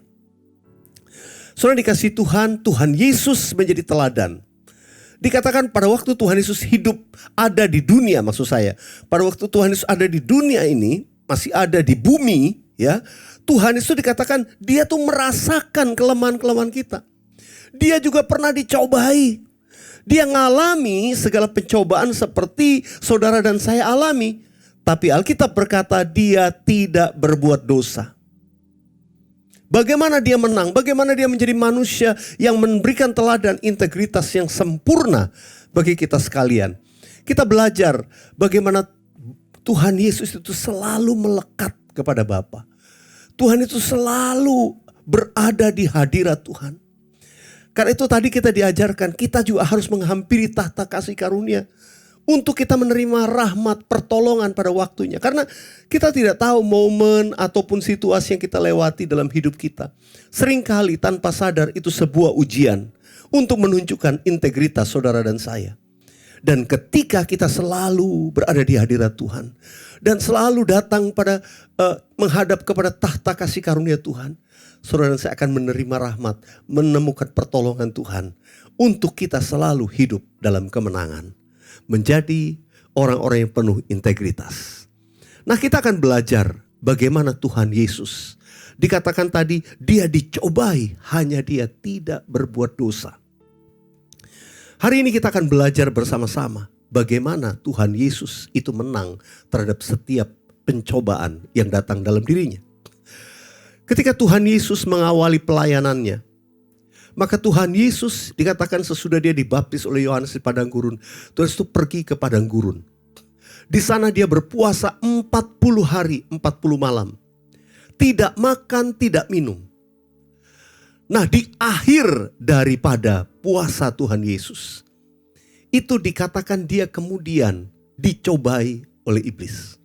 Saudara dikasih Tuhan, Tuhan Yesus menjadi teladan. Dikatakan pada waktu Tuhan Yesus hidup ada di dunia, maksud saya. Pada waktu Tuhan Yesus ada di dunia ini, masih ada di bumi, ya. Tuhan Yesus dikatakan dia tuh merasakan kelemahan-kelemahan kita. Dia juga pernah dicobai. Dia ngalami segala pencobaan seperti saudara dan saya alami. Tapi Alkitab berkata dia tidak berbuat dosa. Bagaimana dia menang? Bagaimana dia menjadi manusia yang memberikan teladan integritas yang sempurna bagi kita sekalian. Kita belajar bagaimana Tuhan Yesus itu selalu melekat kepada Bapa. Tuhan itu selalu berada di hadirat Tuhan. Karena itu tadi kita diajarkan, kita juga harus menghampiri tahta kasih karunia. Untuk kita menerima rahmat pertolongan pada waktunya. Karena kita tidak tahu momen ataupun situasi yang kita lewati dalam hidup kita. Seringkali tanpa sadar itu sebuah ujian. Untuk menunjukkan integritas saudara dan saya. Dan ketika kita selalu berada di hadirat Tuhan. Dan selalu datang pada menghadap kepada tahta kasih karunia Tuhan. Saudara dan saya akan menerima rahmat. Menemukan pertolongan Tuhan. Untuk kita selalu hidup dalam kemenangan. Menjadi orang-orang yang penuh integritas. Nah, kita akan belajar bagaimana Tuhan Yesus. Dikatakan tadi dia dicobai, hanya dia tidak berbuat dosa. Hari ini kita akan belajar bersama-sama bagaimana Tuhan Yesus itu menang terhadap setiap pencobaan yang datang dalam dirinya. Ketika Tuhan Yesus mengawali pelayanannya, maka Tuhan Yesus dikatakan sesudah dia dibaptis oleh Yohanes di padang gurun, Tuhan Yesus itu pergi ke padang gurun. Di sana dia berpuasa 40 hari, 40 malam. Tidak makan, tidak minum. Nah, di akhir daripada puasa Tuhan Yesus, itu dikatakan dia kemudian dicobai oleh iblis.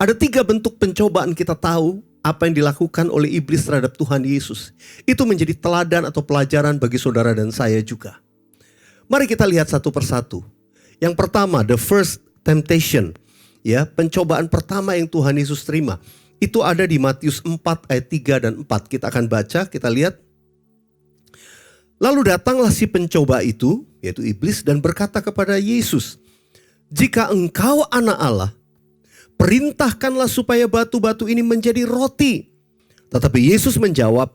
Ada 3 bentuk pencobaan kita tahu. Apa yang dilakukan oleh iblis terhadap Tuhan Yesus. Itu menjadi teladan atau pelajaran bagi saudara dan saya juga. Mari kita lihat satu persatu. Yang pertama, the first temptation. Ya, pencobaan pertama yang Tuhan Yesus terima. Itu ada di Matius 4 ayat 3 dan 4. Kita akan baca, kita lihat. Lalu datanglah si pencoba itu, yaitu iblis, dan berkata kepada Yesus, "Jika engkau anak Allah, perintahkanlah supaya batu-batu ini menjadi roti." Tetapi Yesus menjawab,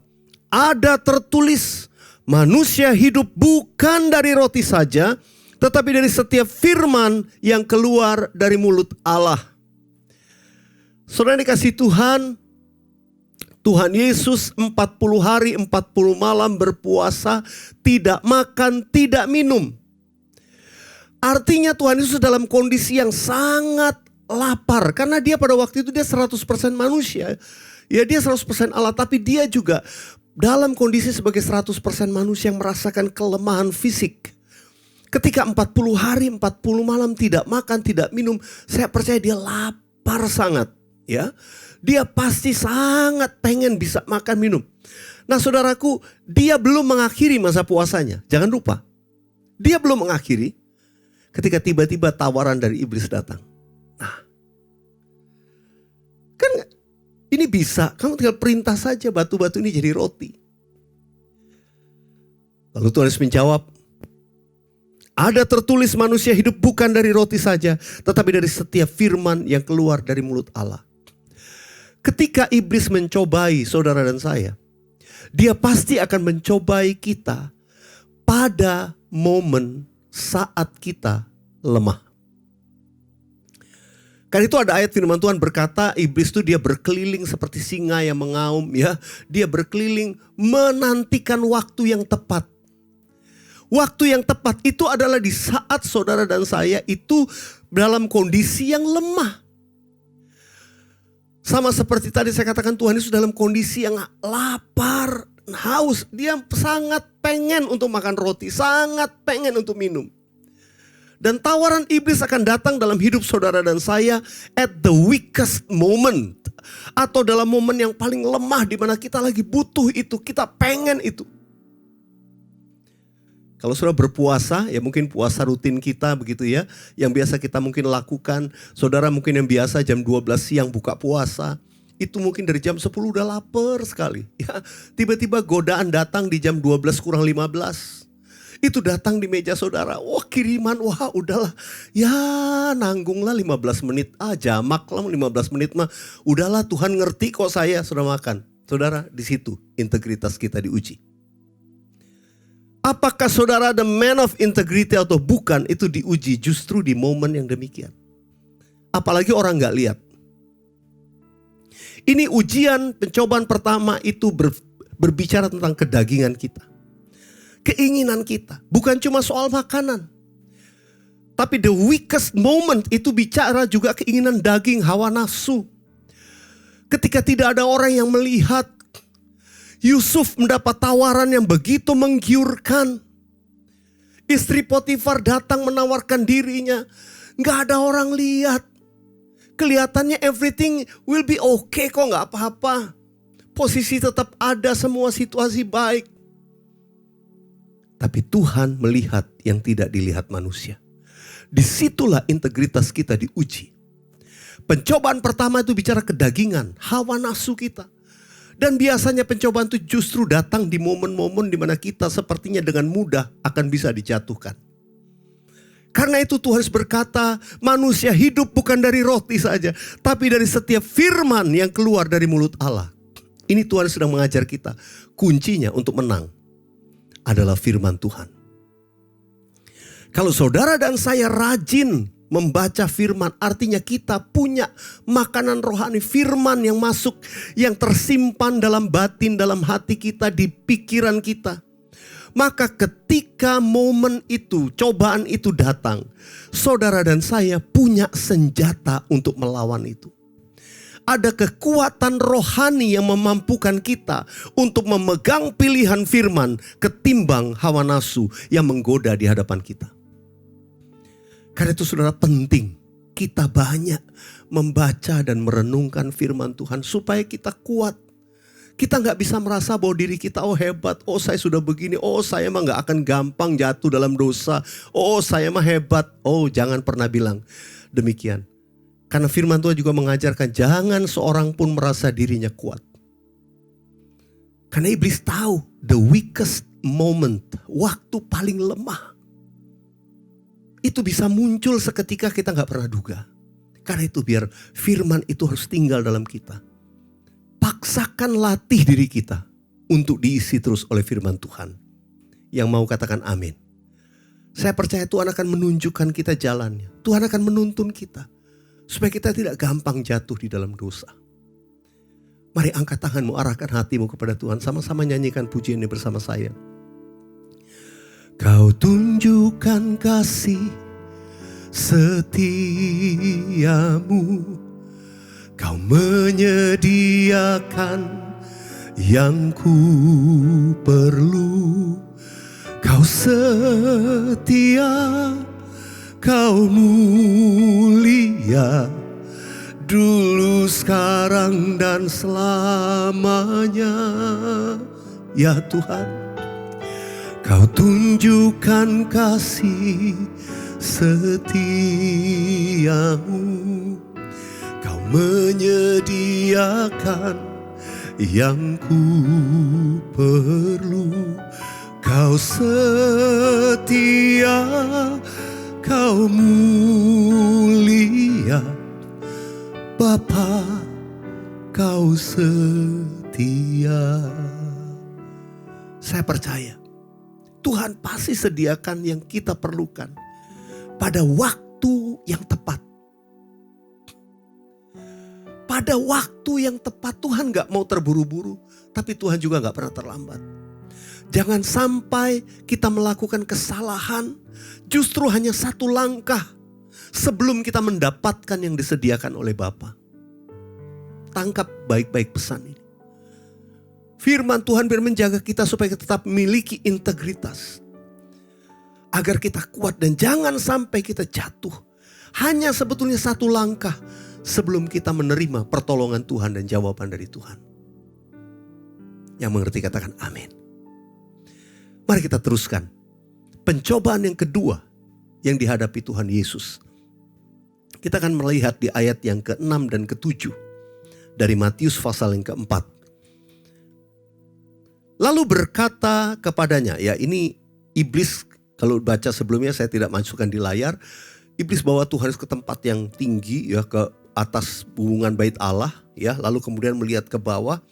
"Ada tertulis, manusia hidup bukan dari roti saja, tetapi dari setiap firman yang keluar dari mulut Allah." Saudara dikasih Tuhan, Tuhan Yesus 40 hari 40 malam berpuasa, tidak makan, tidak minum. Artinya Tuhan Yesus dalam kondisi yang sangat lapar. Karena dia pada waktu itu dia 100% manusia. Ya dia 100% Allah, tapi dia juga dalam kondisi sebagai 100% manusia yang merasakan kelemahan fisik. Ketika 40 hari 40 malam tidak makan, tidak minum, saya percaya dia lapar sangat, ya. Dia pasti sangat pengen bisa makan minum. Nah, saudaraku, dia belum mengakhiri masa puasanya. Jangan lupa. Dia belum mengakhiri ketika tiba-tiba tawaran dari iblis datang. Nah, kan ini bisa, kamu tinggal perintah saja batu-batu ini jadi roti. Lalu Tuhan Yesus menjawab, ada tertulis manusia hidup bukan dari roti saja, tetapi dari setiap firman yang keluar dari mulut Allah. Ketika iblis mencobai saudara dan saya, dia pasti akan mencobai kita pada momen saat kita lemah. Karena itu ada ayat firman Tuhan berkata, iblis itu dia berkeliling seperti singa yang mengaum, ya. Dia berkeliling menantikan waktu yang tepat. Waktu yang tepat itu adalah di saat saudara dan saya itu dalam kondisi yang lemah. Sama seperti tadi saya katakan, Tuhan Yesus dalam kondisi yang lapar, haus. Dia sangat pengen untuk makan roti, sangat pengen untuk minum. Dan tawaran iblis akan datang dalam hidup saudara dan saya at the weakest moment. Atau dalam momen yang paling lemah di mana kita lagi butuh itu, kita pengen itu. Kalau sudah berpuasa, ya mungkin puasa rutin kita begitu ya. Yang biasa kita mungkin lakukan. Saudara mungkin yang biasa jam 12 siang buka puasa. Itu mungkin dari jam 10 udah lapar sekali. Ya, tiba-tiba godaan datang di jam 12 kurang 15. Itu datang di meja saudara. Wah kiriman, wah udahlah. Ya nanggunglah 15 menit. Jamak lah 15 menit mah. Udahlah Tuhan ngerti kok saya sudah makan. Saudara di situ integritas kita diuji. Apakah saudara the man of integrity atau bukan, itu diuji justru di momen yang demikian. Apalagi orang gak lihat. Ini ujian pencobaan pertama itu berbicara tentang kedagingan kita. Keinginan kita. Bukan cuma soal makanan. Tapi the weakest moment itu bicara juga keinginan daging, hawa nafsu. Ketika tidak ada orang yang melihat, Yusuf mendapat tawaran yang begitu menggiurkan. Istri Potifar datang menawarkan dirinya. Gak ada orang lihat. Kelihatannya everything will be okay kok, gak apa-apa. Posisi tetap ada, semua situasi baik. Tapi Tuhan melihat yang tidak dilihat manusia. Disitulah integritas kita diuji. Pencobaan pertama itu bicara kedagingan, hawa nafsu kita. Dan biasanya pencobaan itu justru datang di momen-momen di mana kita sepertinya dengan mudah akan bisa dijatuhkan. Karena itu Tuhan berkata, manusia hidup bukan dari roti saja, tapi dari setiap firman yang keluar dari mulut Allah. Ini Tuhan sedang mengajar kita. Kuncinya untuk menang adalah firman Tuhan. Kalau saudara dan saya rajin membaca firman, artinya kita punya makanan rohani, firman yang masuk, yang tersimpan dalam batin, dalam hati kita, di pikiran kita. Maka ketika momen itu, cobaan itu datang, saudara dan saya punya senjata untuk melawan itu. Ada kekuatan rohani yang memampukan kita untuk memegang pilihan firman ketimbang hawa nafsu yang menggoda di hadapan kita. Karena itu saudara, penting kita banyak membaca dan merenungkan firman Tuhan supaya kita kuat. Kita gak bisa merasa bahwa diri kita hebat. Oh saya sudah begini. Oh saya mah gak akan gampang jatuh dalam dosa. Oh saya mah hebat. Oh jangan pernah bilang demikian. Karena firman Tuhan juga mengajarkan jangan seorang pun merasa dirinya kuat. Karena iblis tahu the weakest moment, waktu paling lemah, itu bisa muncul seketika kita gak pernah duga. Karena itu biar firman itu harus tinggal dalam kita. Paksakan latih diri kita untuk diisi terus oleh firman Tuhan. Yang mau katakan amin. Saya percaya Tuhan akan menunjukkan kita jalannya. Tuhan akan menuntun kita supaya kita tidak gampang jatuh di dalam dosa. Mari angkat tanganmu, arahkan hatimu kepada Tuhan. Sama-sama nyanyikan pujian ini bersama saya. Kau tunjukkan kasih setiamu, Kau menyediakan yang ku perlu. Kau setia, Kau mulia, dulu, sekarang, dan selamanya. Ya Tuhan, Kau tunjukkan kasih setiamu, Kau menyediakan yang ku perlu. Kau setia, Kau mulia, Bapa, Kau setia. Saya percaya Tuhan pasti sediakan yang kita perlukan pada waktu yang tepat. Pada waktu yang tepat. Tuhan gak mau terburu-buru, tapi Tuhan juga gak pernah terlambat. Jangan sampai kita melakukan kesalahan justru hanya satu langkah sebelum kita mendapatkan yang disediakan oleh Bapa. Tangkap baik-baik pesan ini. Firman Tuhan biar menjaga kita supaya kita tetap memiliki integritas. Agar kita kuat dan jangan sampai kita jatuh. Hanya sebetulnya satu langkah sebelum kita menerima pertolongan Tuhan dan jawaban dari Tuhan. Yang mengerti katakan amin. Mari kita teruskan. Pencobaan yang kedua yang dihadapi Tuhan Yesus. Kita akan melihat di ayat yang ke-6 dan ke-7 dari Matius pasal yang ke-4. Lalu berkata kepadanya, ya ini iblis, kalau baca sebelumnya saya tidak masukkan di layar. Iblis bawa Tuhan ke tempat yang tinggi, ya, ke atas hubungan bait Allah, ya, lalu kemudian melihat ke bawah.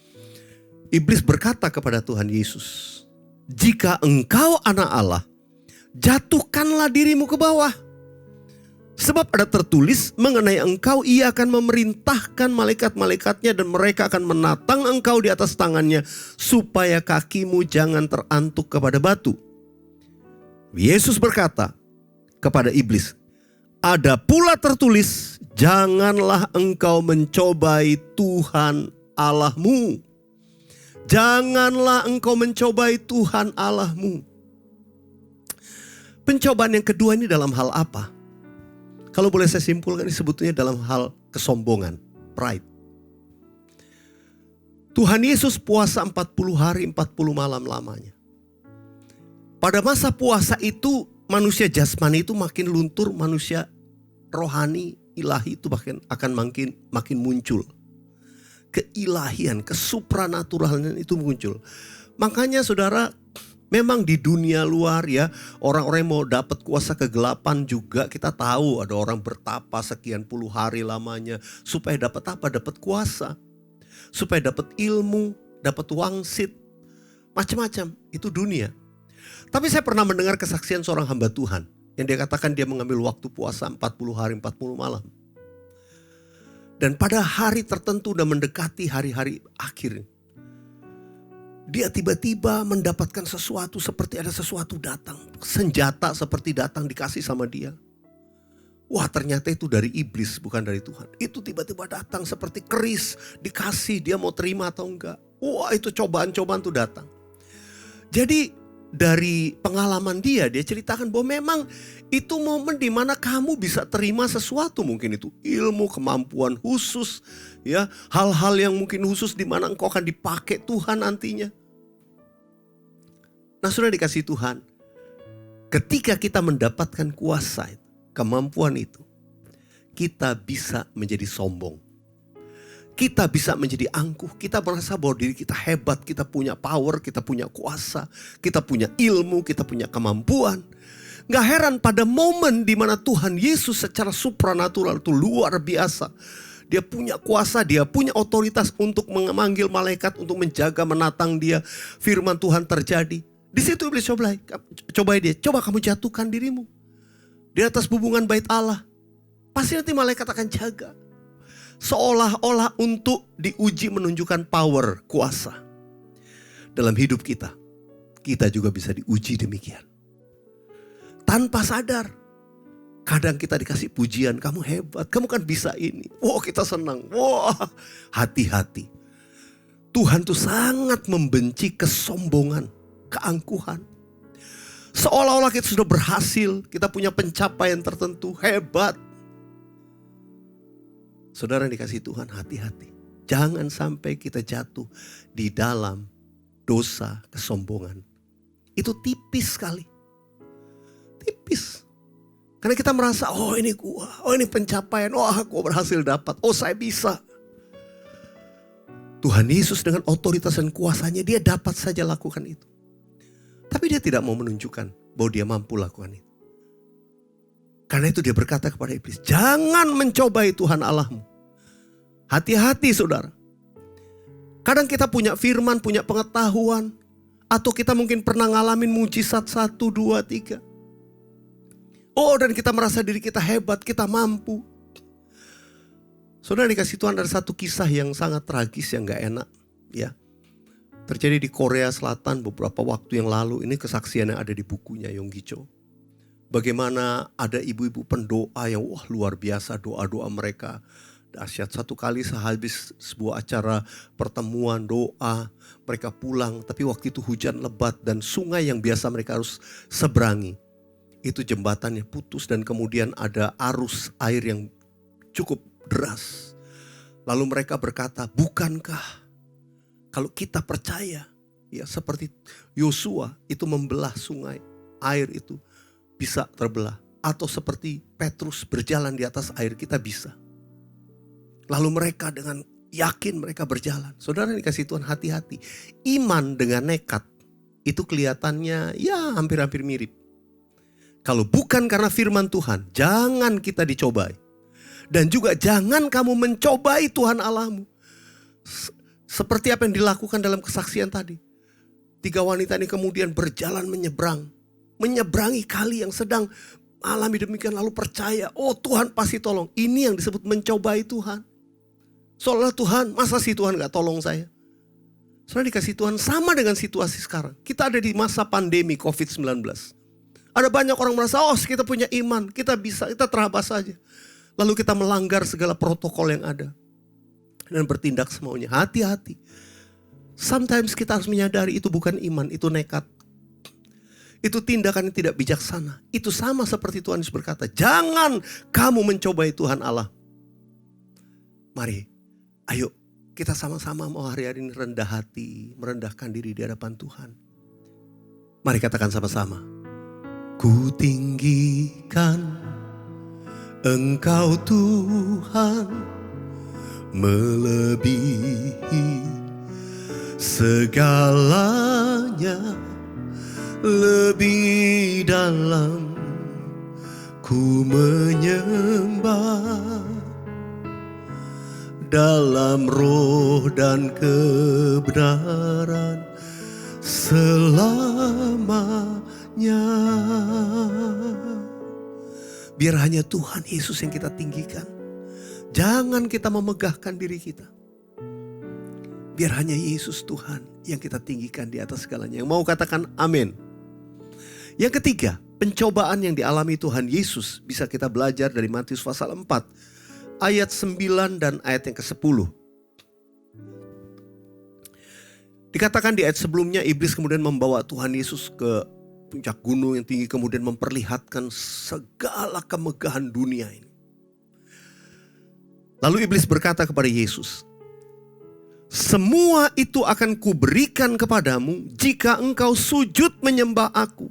Iblis berkata kepada Tuhan Yesus, jika engkau anak Allah, jatuhkanlah dirimu ke bawah. Sebab ada tertulis mengenai engkau, ia akan memerintahkan malaikat-malaikatnya dan mereka akan menatang engkau di atas tangannya, supaya kakimu jangan terantuk kepada batu. Yesus berkata kepada iblis, ada pula tertulis, janganlah engkau mencobai Tuhan Allahmu. Janganlah engkau mencobai Tuhan Allahmu. Pencobaan yang kedua ini dalam hal apa? Kalau boleh saya simpulkan, ini sebetulnya dalam hal kesombongan, pride. Tuhan Yesus puasa 40 hari 40 malam lamanya. Pada masa puasa itu manusia jasmani itu makin luntur, manusia rohani, ilahi itu bahkan akan makin muncul. Keilahian, kesupranaturalan itu muncul. Makanya saudara, memang di dunia luar ya, orang-orang yang mau dapat kuasa kegelapan juga kita tahu ada orang bertapa sekian puluh hari lamanya. Supaya dapat apa? Dapat kuasa. Supaya dapat ilmu, dapat wangsit. Macam-macam, itu dunia. Tapi saya pernah mendengar kesaksian seorang hamba Tuhan. Yang dia katakan dia mengambil waktu puasa 40 hari 40 malam. Dan pada hari tertentu udah mendekati hari-hari akhir, dia tiba-tiba mendapatkan sesuatu, seperti ada sesuatu datang. Senjata seperti datang dikasih sama dia. Wah, ternyata itu dari iblis, bukan dari Tuhan. Itu tiba-tiba datang seperti keris, dikasih, dia mau terima atau enggak. Wah, itu cobaan-cobaan tuh datang. Jadi dari pengalaman dia ceritakan bahwa memang itu momen di mana kamu bisa terima sesuatu, mungkin itu ilmu, kemampuan khusus, ya, hal-hal yang mungkin khusus di mana engkau akan dipakai Tuhan nantinya. Nah, sudah dikasih Tuhan. Ketika kita mendapatkan kuasa, kemampuan itu, kita bisa menjadi sombong. Kita bisa menjadi angkuh, kita merasa bahwa diri kita hebat, kita punya power, kita punya kuasa, kita punya ilmu, kita punya kemampuan. Gak heran pada momen di mana Tuhan Yesus secara supranatural itu luar biasa. Dia punya kuasa, dia punya otoritas untuk memanggil malaikat, untuk menjaga, menatang dia. Firman Tuhan terjadi. Di situ iblis coba dia, coba kamu jatuhkan dirimu di atas hubungan bait Allah. Pasti nanti malaikat akan jaga. seolah-olah untuk diuji menunjukkan power, kuasa. Dalam hidup kita juga bisa diuji demikian. Tanpa sadar, kadang kita dikasih pujian, kamu hebat, kamu kan bisa ini. Wah, kita senang. Wah, hati-hati. Tuhan tuh sangat membenci kesombongan, keangkuhan. Seolah-olah kita sudah berhasil, kita punya pencapaian tertentu, hebat. Saudara yang dikasih Tuhan, hati-hati. Jangan sampai kita jatuh di dalam dosa kesombongan. Itu tipis sekali. Tipis. Karena kita merasa, oh ini gua, oh ini pencapaian, oh aku berhasil dapat, oh saya bisa. Tuhan Yesus dengan otoritas dan kuasanya, dia dapat saja lakukan itu. Tapi dia tidak mau menunjukkan bahwa dia mampu lakukan itu. Karena itu dia berkata kepada iblis, jangan mencobai Tuhan Allahmu. Hati-hati saudara. Kadang kita punya firman, punya pengetahuan. Atau kita mungkin pernah ngalamin mujizat 1, 2, 3. Oh, dan kita merasa diri kita hebat, kita mampu. Saudara dikasih Tuhan, ada satu kisah yang sangat tragis, yang gak enak. Ya, terjadi di Korea Selatan beberapa waktu yang lalu. Ini kesaksian yang ada di bukunya Yonggi Cho. Bagaimana ada ibu-ibu pendoa yang wah luar biasa doa-doa mereka. Dahsyat. Satu kali sehabis sebuah acara pertemuan doa, mereka pulang, tapi waktu itu hujan lebat dan sungai yang biasa mereka harus seberangi, itu jembatannya putus dan kemudian ada arus air yang cukup deras. Lalu mereka berkata, bukankah kalau kita percaya, ya seperti Yosua itu membelah sungai, air itu bisa terbelah, atau seperti Petrus berjalan di atas air, kita bisa. Lalu mereka dengan yakin mereka berjalan. Saudara dikasih Tuhan, hati-hati. Iman dengan nekat itu kelihatannya ya hampir-hampir mirip. Kalau bukan karena firman Tuhan, jangan kita dicobai. Dan juga jangan kamu mencobai Tuhan Allahmu. Seperti apa yang dilakukan dalam kesaksian tadi. 3 wanita ini kemudian berjalan menyeberangi kali yang sedang alami demikian, lalu percaya, oh Tuhan pasti tolong. Ini yang disebut mencobai Tuhan. Soalnya Tuhan, masa sih Tuhan gak tolong saya? Soalnya dikasih Tuhan sama dengan situasi sekarang. Kita ada di masa pandemi COVID-19. Ada banyak orang merasa, oh kita punya iman, kita bisa, kita terabas saja. Lalu kita melanggar segala protokol yang ada. Dan bertindak semaunya. Hati-hati. Sometimes kita harus menyadari itu bukan iman, itu nekat. Itu tindakan yang tidak bijaksana. Itu sama seperti Tuhan Yesus berkata, jangan kamu mencobai Tuhan Allah. Mari, ayo kita sama-sama mau hari-hari ini rendah hati, merendahkan diri di hadapan Tuhan. Mari katakan sama-sama. Ku tinggikan Engkau Tuhan, melebihi segalanya, lebih dalam ku menyembah, dalam roh dan kebenaran selamanya. Biar hanya Tuhan Yesus yang kita tinggikan. Jangan kita memegahkan diri kita. Biar hanya Yesus Tuhan yang kita tinggikan di atas segalanya. Yang mau katakan amin. Yang ketiga, pencobaan yang dialami Tuhan Yesus bisa kita belajar dari Matius pasal 4. Ayat 9 dan ayat yang ke-10. Dikatakan di ayat sebelumnya, iblis kemudian membawa Tuhan Yesus ke puncak gunung yang tinggi, kemudian memperlihatkan segala kemegahan dunia ini. Lalu iblis berkata kepada Yesus, semua itu akan kuberikan kepadamu jika engkau sujud menyembah aku.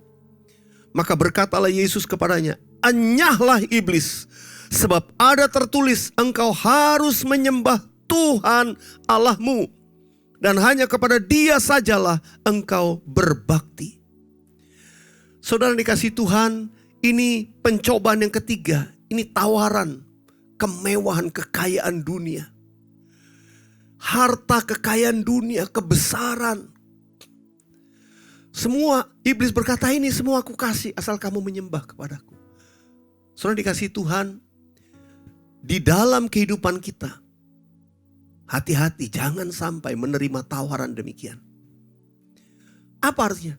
Maka berkatalah Yesus kepadanya, enyahlah iblis, sebab ada tertulis engkau harus menyembah Tuhan Allahmu, dan hanya kepada Dia sajalah engkau berbakti. Saudara dikasih Tuhan, ini pencobaan yang ketiga. Ini tawaran, kemewahan, kekayaan dunia. Harta, kekayaan dunia, kebesaran. Semua, iblis berkata ini semua aku kasih asal kamu menyembah kepadaku. Saudara dikasih Tuhan, di dalam kehidupan kita, Hati-hati, jangan sampai menerima tawaran demikian. Apa artinya?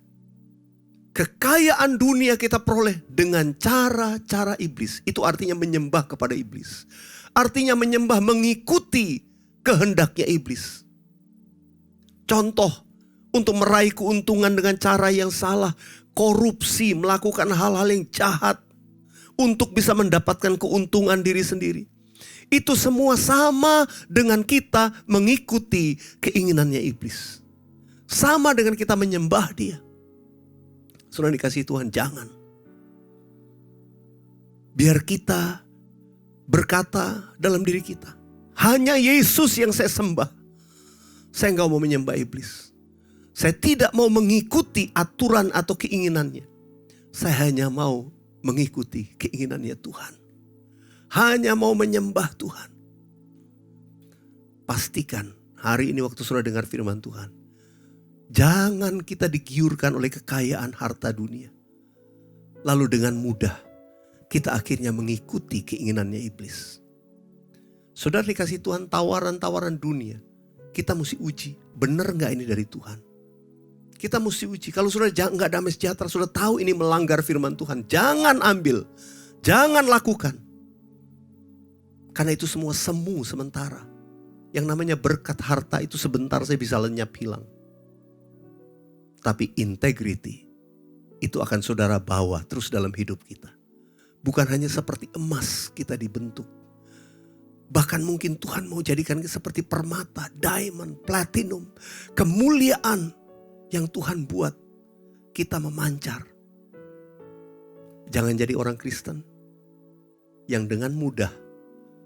Kekayaan dunia kita peroleh dengan cara-cara iblis. Itu artinya menyembah kepada iblis. Artinya menyembah, mengikuti kehendaknya iblis. Contoh, untuk meraih keuntungan dengan cara yang salah, korupsi, melakukan hal-hal yang jahat untuk bisa mendapatkan keuntungan diri sendiri. Itu semua sama dengan kita mengikuti keinginannya iblis. Sama dengan kita menyembah dia. Saudara dikasihi Tuhan, jangan. Biar kita berkata dalam diri kita, hanya Yesus yang saya sembah. Saya enggak mau menyembah iblis. Saya tidak mau mengikuti aturan atau keinginannya. Saya hanya mau mengikuti keinginannya Tuhan. Hanya mau menyembah Tuhan. Pastikan hari ini waktu saudara dengar firman Tuhan, jangan kita digiurkan oleh kekayaan harta dunia. Lalu dengan mudah kita akhirnya mengikuti keinginannya iblis. Saudara dikasih Tuhan, tawaran-tawaran dunia, kita mesti uji, benar gak ini dari Tuhan? Kita mesti uji. Kalau saudara gak damai sejahtera, saudara tahu ini melanggar firman Tuhan, jangan ambil, jangan lakukan. Karena itu semua semu sementara. Yang namanya berkat harta itu sebentar saya bisa lenyap hilang. Tapi integrity itu akan saudara bawa terus dalam hidup kita. Bukan hanya seperti emas kita dibentuk. Bahkan mungkin Tuhan mau jadikan kita seperti permata, diamond, platinum. Kemuliaan yang Tuhan buat kita memancar. Jangan jadi orang Kristen yang dengan mudah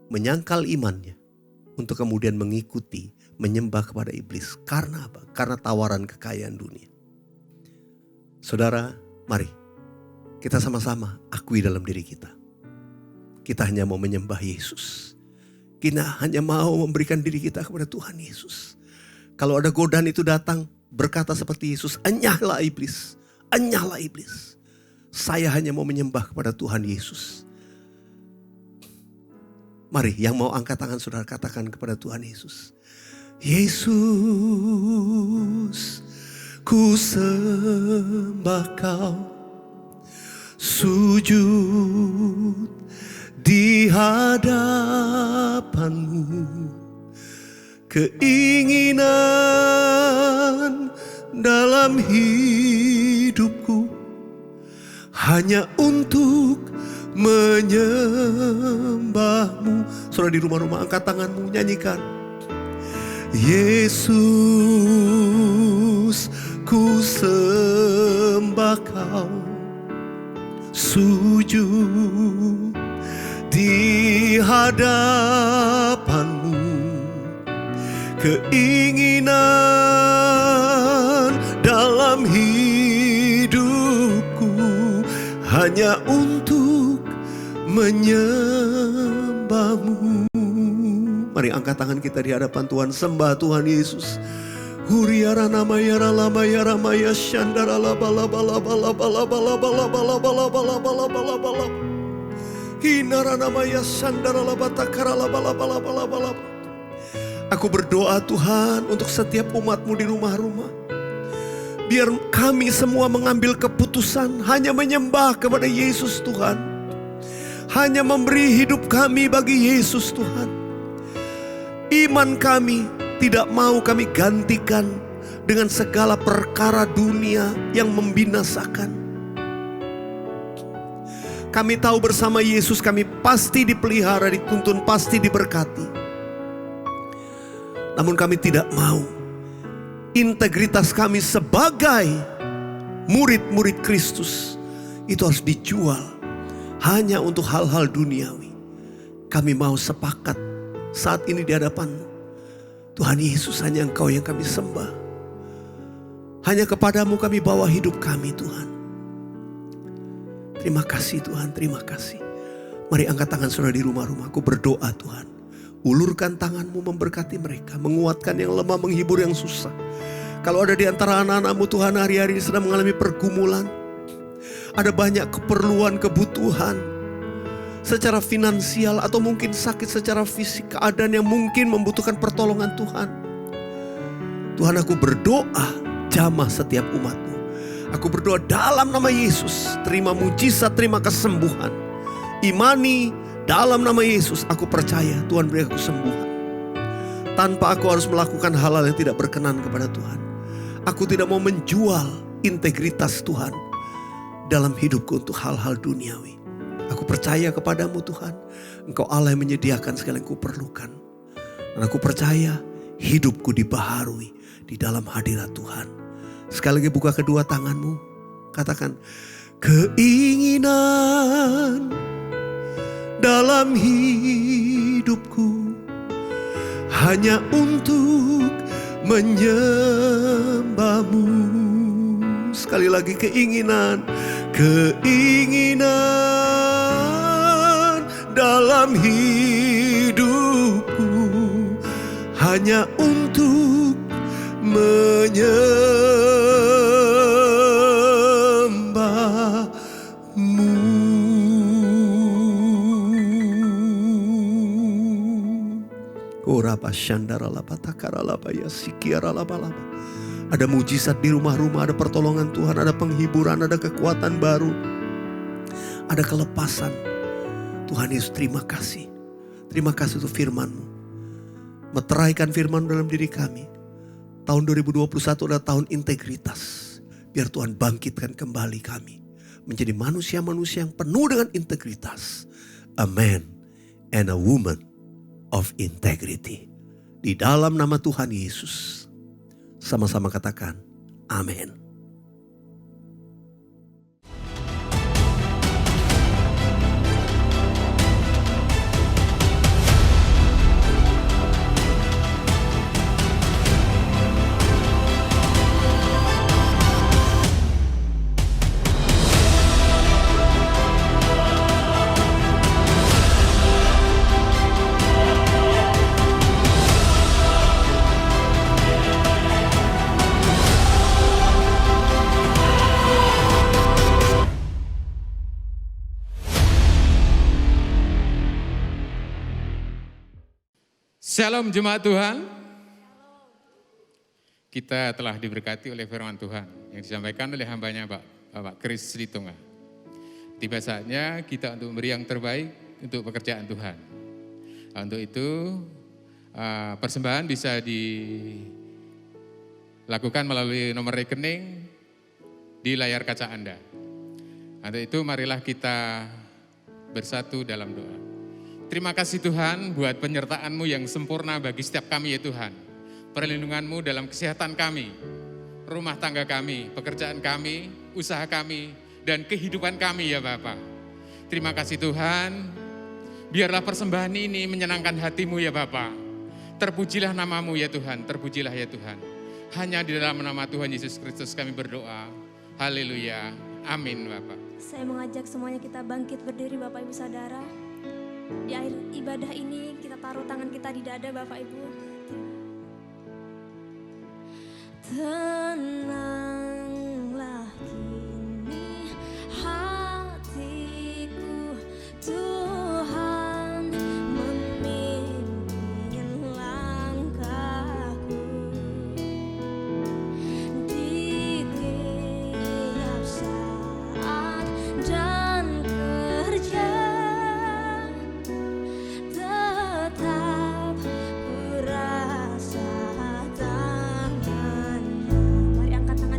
menyangkal imannya untuk kemudian mengikuti, menyembah kepada iblis. Karena apa? Karena tawaran kekayaan dunia. Saudara, mari kita sama-sama akui dalam diri kita. Kita hanya mau menyembah Yesus. Kita hanya mau memberikan diri kita kepada Tuhan Yesus. Kalau ada godaan itu datang, berkata seperti Yesus, enyahlah iblis, enyahlah iblis. Saya hanya mau menyembah kepada Tuhan Yesus. Mari yang mau angkat tangan saudara katakan kepada Tuhan Yesus. Yesus, ku sembah Kau, sujud di hadapan-Mu. Keinginan dalam hidupku hanya untuk menyembah-Mu. Saudara di rumah-rumah angkat tanganmu, nyanyikan. Yesus, ku sembah Kau, sujud di hadapan-Mu. Keinginan dalam hidupku hanya untuk menyembah-Mu. Mari angkat tangan kita di hadapan Tuhan, sembah Tuhan Yesus. Huriara namayara lamayara maya shandara labala bala bala bala bala bala bala bala bala bala bala bala. Hinara namaya shandara labata karala bala bala bala bala. Aku berdoa Tuhan untuk setiap umat-Mu di rumah-rumah. Biar kami semua mengambil keputusan hanya menyembah kepada Yesus Tuhan. Hanya memberi hidup kami bagi Yesus Tuhan. Iman kami tidak mau kami gantikan dengan segala perkara dunia yang membinasakan. Kami tahu bersama Yesus kami pasti dipelihara, dituntun, pasti diberkati. Namun kami tidak mau integritas kami sebagai murid-murid Kristus itu harus dijual hanya untuk hal-hal duniawi. Kami mau sepakat saat ini di hadapan-Mu, Tuhan Yesus, hanya Engkau yang kami sembah. Hanya kepadamu kami bawa hidup kami Tuhan. Terima kasih Tuhan, terima kasih. Mari angkat tangan saudara di rumah-rumah. Aku berdoa Tuhan, ulurkan tangan-Mu memberkati mereka, menguatkan yang lemah, menghibur yang susah. Kalau ada di antara anak-anak-Mu Tuhan hari-hari ini sedang mengalami pergumulan, ada banyak keperluan, kebutuhan. secara finansial, atau mungkin sakit secara fisik, keadaan yang mungkin membutuhkan pertolongan Tuhan. Tuhan, aku berdoa jamah setiap umat-Mu. Aku berdoa dalam nama Yesus, terima mujizat, terima kesembuhan. Imani dalam nama Yesus, aku percaya Tuhan beri aku kesembuhan. Tanpa aku harus melakukan hal-hal yang tidak berkenan kepada Tuhan. Aku tidak mau menjual integritas Tuhan dalam hidupku untuk hal-hal duniawi. Aku percaya kepadamu Tuhan, Engkau Allah yang menyediakan segala yang kuperlukan. Dan aku percaya hidupku dibaharui di dalam hadirat Tuhan. Sekali lagi buka kedua tanganmu, katakan, keinginan dalam hidupku hanya untuk menyembah-Mu. Sekali lagi, keinginan dalam hidupku hanya untuk menyembah-Mu. Oraba shandara laba takara laba ya sikiara laba laba. Ada mujizat di rumah-rumah, ada pertolongan Tuhan, ada penghiburan, ada kekuatan baru, ada kelepasan. Tuhan Yesus, terima kasih. Terima kasih untuk firman-Mu. Meteraikan firman dalam diri kami. Tahun 2021 adalah tahun integritas. Biar Tuhan bangkitkan kembali kami menjadi manusia-manusia yang penuh dengan integritas. A man and a woman of integrity. Di dalam nama Tuhan Yesus. Sama-sama katakan, amin. Shalom jemaat Tuhan. Kita telah diberkati oleh firman Tuhan yang disampaikan oleh hambanya Bapak Chris Litonga. Tiba saatnya kita untuk memberi yang terbaik untuk pekerjaan Tuhan. Untuk itu persembahan bisa dilakukan melalui nomor rekening di layar kaca Anda. Untuk itu marilah kita bersatu dalam doa. Terima kasih Tuhan buat penyertaan-Mu yang sempurna bagi setiap kami ya Tuhan. Perlindungan-Mu dalam kesehatan kami, rumah tangga kami, pekerjaan kami, usaha kami, dan kehidupan kami ya Bapa. Terima kasih Tuhan, biarlah persembahan ini menyenangkan hati-Mu ya Bapa. Terpujilah nama-Mu ya Tuhan, terpujilah ya Tuhan. Hanya di dalam nama Tuhan Yesus Kristus kami berdoa. Haleluya, amin Bapak. Saya mengajak semuanya kita bangkit berdiri Bapak Ibu Saudara. Di akhir ibadah ini kita taruh tangan kita di dada Bapak Ibu. Tenanglah kini hatiku, Tuhan memimpin langkahku. Di tiap saat dan kerja tetap ku rasa tangannya. Mari angkat tangan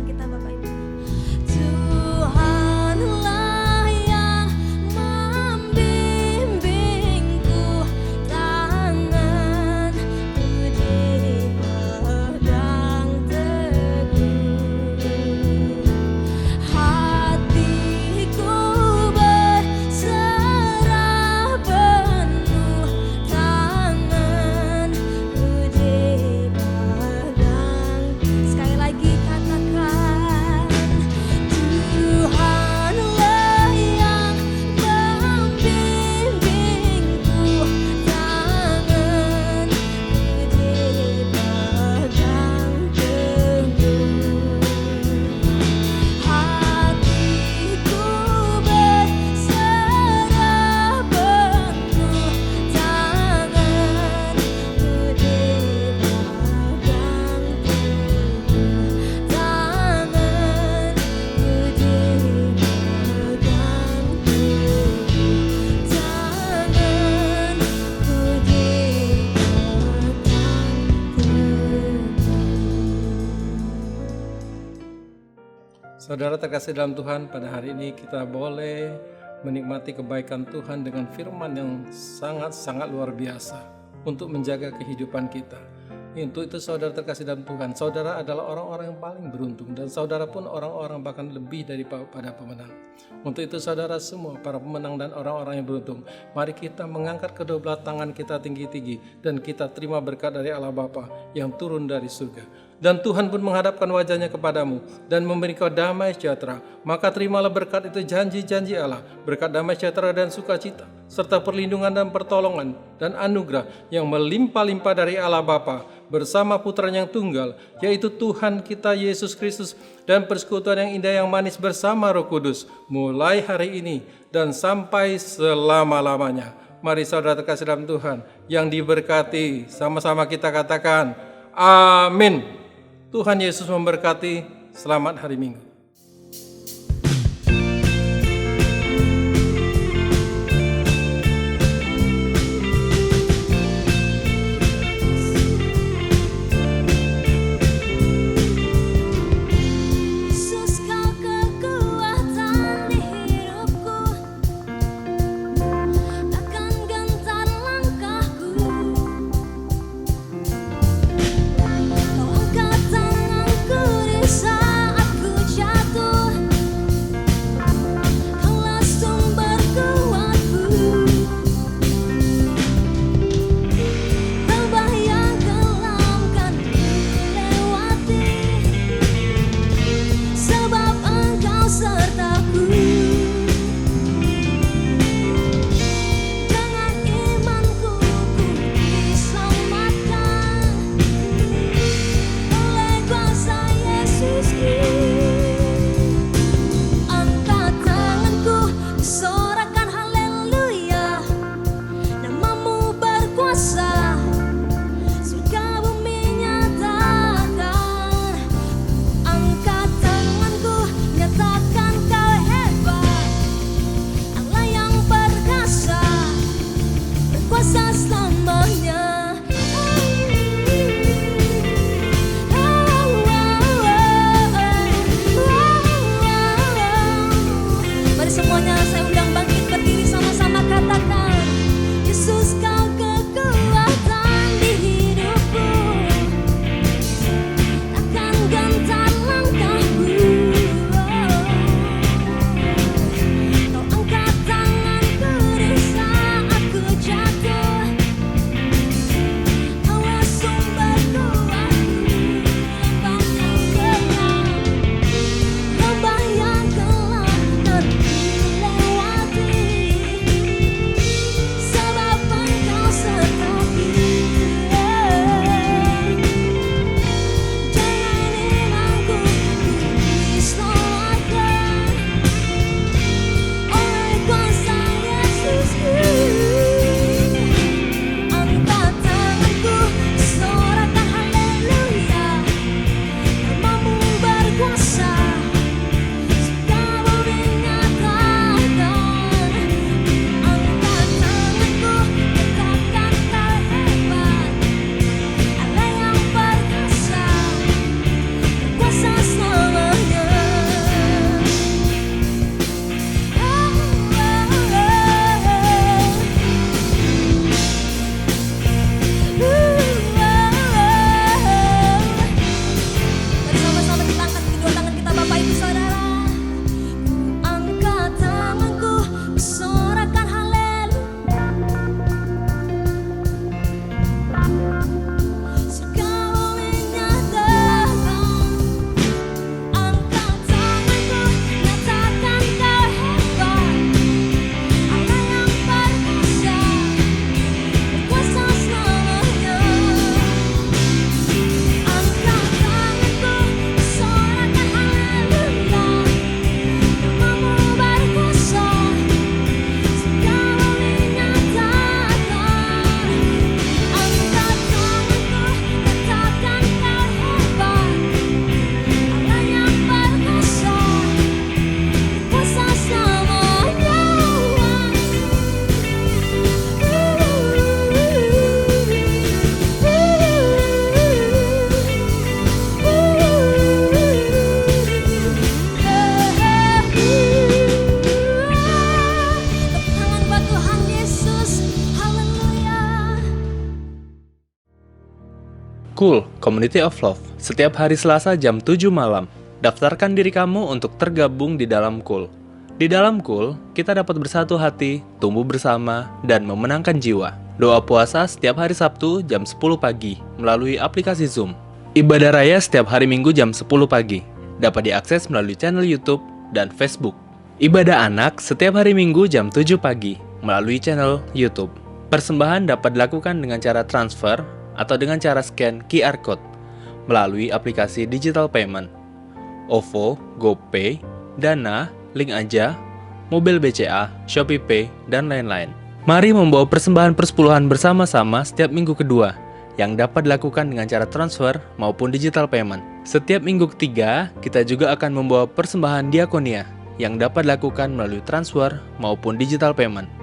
Saudara terkasih dalam Tuhan, pada hari ini kita boleh menikmati kebaikan Tuhan dengan firman yang sangat-sangat luar biasa untuk menjaga kehidupan kita. Untuk itu saudara terkasih dalam Tuhan, saudara adalah orang-orang yang paling beruntung dan saudara pun orang-orang bahkan lebih daripada pemenang. Untuk itu saudara semua para pemenang dan orang-orang yang beruntung, mari kita mengangkat kedua belah tangan kita tinggi-tinggi dan kita terima berkat dari Allah Bapa yang turun dari surga. Dan Tuhan pun menghadapkan wajahnya kepadamu dan memberi kau damai sejahtera. Maka terimalah berkat itu janji-janji Allah, berkat damai sejahtera dan sukacita, serta perlindungan dan pertolongan dan anugerah yang melimpah-limpah dari Allah Bapa bersama Putranya yang tunggal, yaitu Tuhan kita Yesus Kristus, dan persekutuan yang indah yang manis bersama Roh Kudus, mulai hari ini dan sampai selama-lamanya. Mari saudara terkasih dalam Tuhan yang diberkati, sama-sama kita katakan amin. Tuhan Yesus memberkati. Selamat hari Minggu. Cool Community of Love, setiap hari Selasa jam 7 malam. Daftarkan diri kamu untuk tergabung di dalam Cool. Di dalam Cool, kita dapat bersatu hati, tumbuh bersama, dan memenangkan jiwa. Doa puasa setiap hari Sabtu jam 10 pagi melalui aplikasi Zoom. Ibadah raya setiap hari Minggu jam 10 pagi. Dapat diakses melalui channel YouTube dan Facebook. Ibadah anak setiap hari Minggu jam 7 pagi melalui channel YouTube. Persembahan dapat dilakukan dengan cara transfer atau dengan cara scan QR Code melalui aplikasi digital payment, OVO, GoPay, Dana, Link Aja, Mobil BCA, ShopeePay, dan lain-lain. Mari membawa persembahan persepuluhan bersama-sama setiap minggu kedua yang dapat dilakukan dengan cara transfer maupun digital payment. Setiap minggu ketiga, kita juga akan membawa persembahan diakonia yang dapat dilakukan melalui transfer maupun digital payment.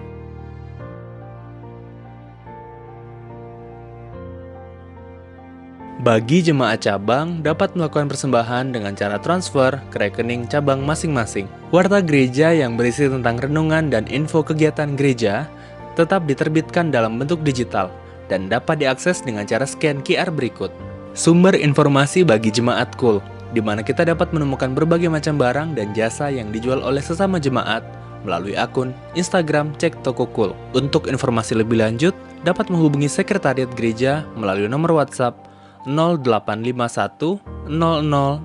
Bagi jemaat cabang dapat melakukan persembahan dengan cara transfer ke rekening cabang masing-masing. Warta gereja yang berisi tentang renungan dan info kegiatan gereja tetap diterbitkan dalam bentuk digital dan dapat diakses dengan cara scan QR berikut. Sumber informasi bagi jemaat Cool, di mana kita dapat menemukan berbagai macam barang dan jasa yang dijual oleh sesama jemaat melalui akun Instagram Cek Toko Cool. Untuk informasi lebih lanjut, dapat menghubungi sekretariat gereja melalui nomor WhatsApp 0851 0000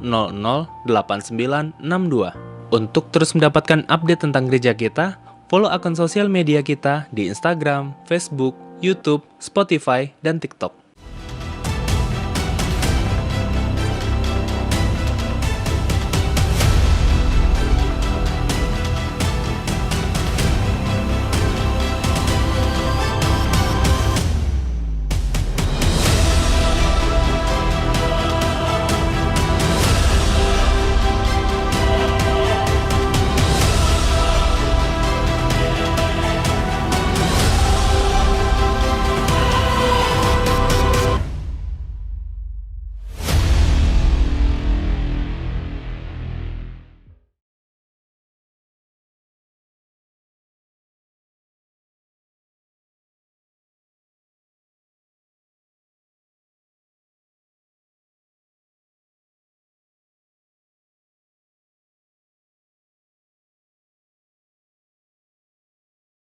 8962. Untuk terus mendapatkan update tentang gereja kita, follow akun sosial media kita di Instagram, Facebook, YouTube, Spotify, dan TikTok.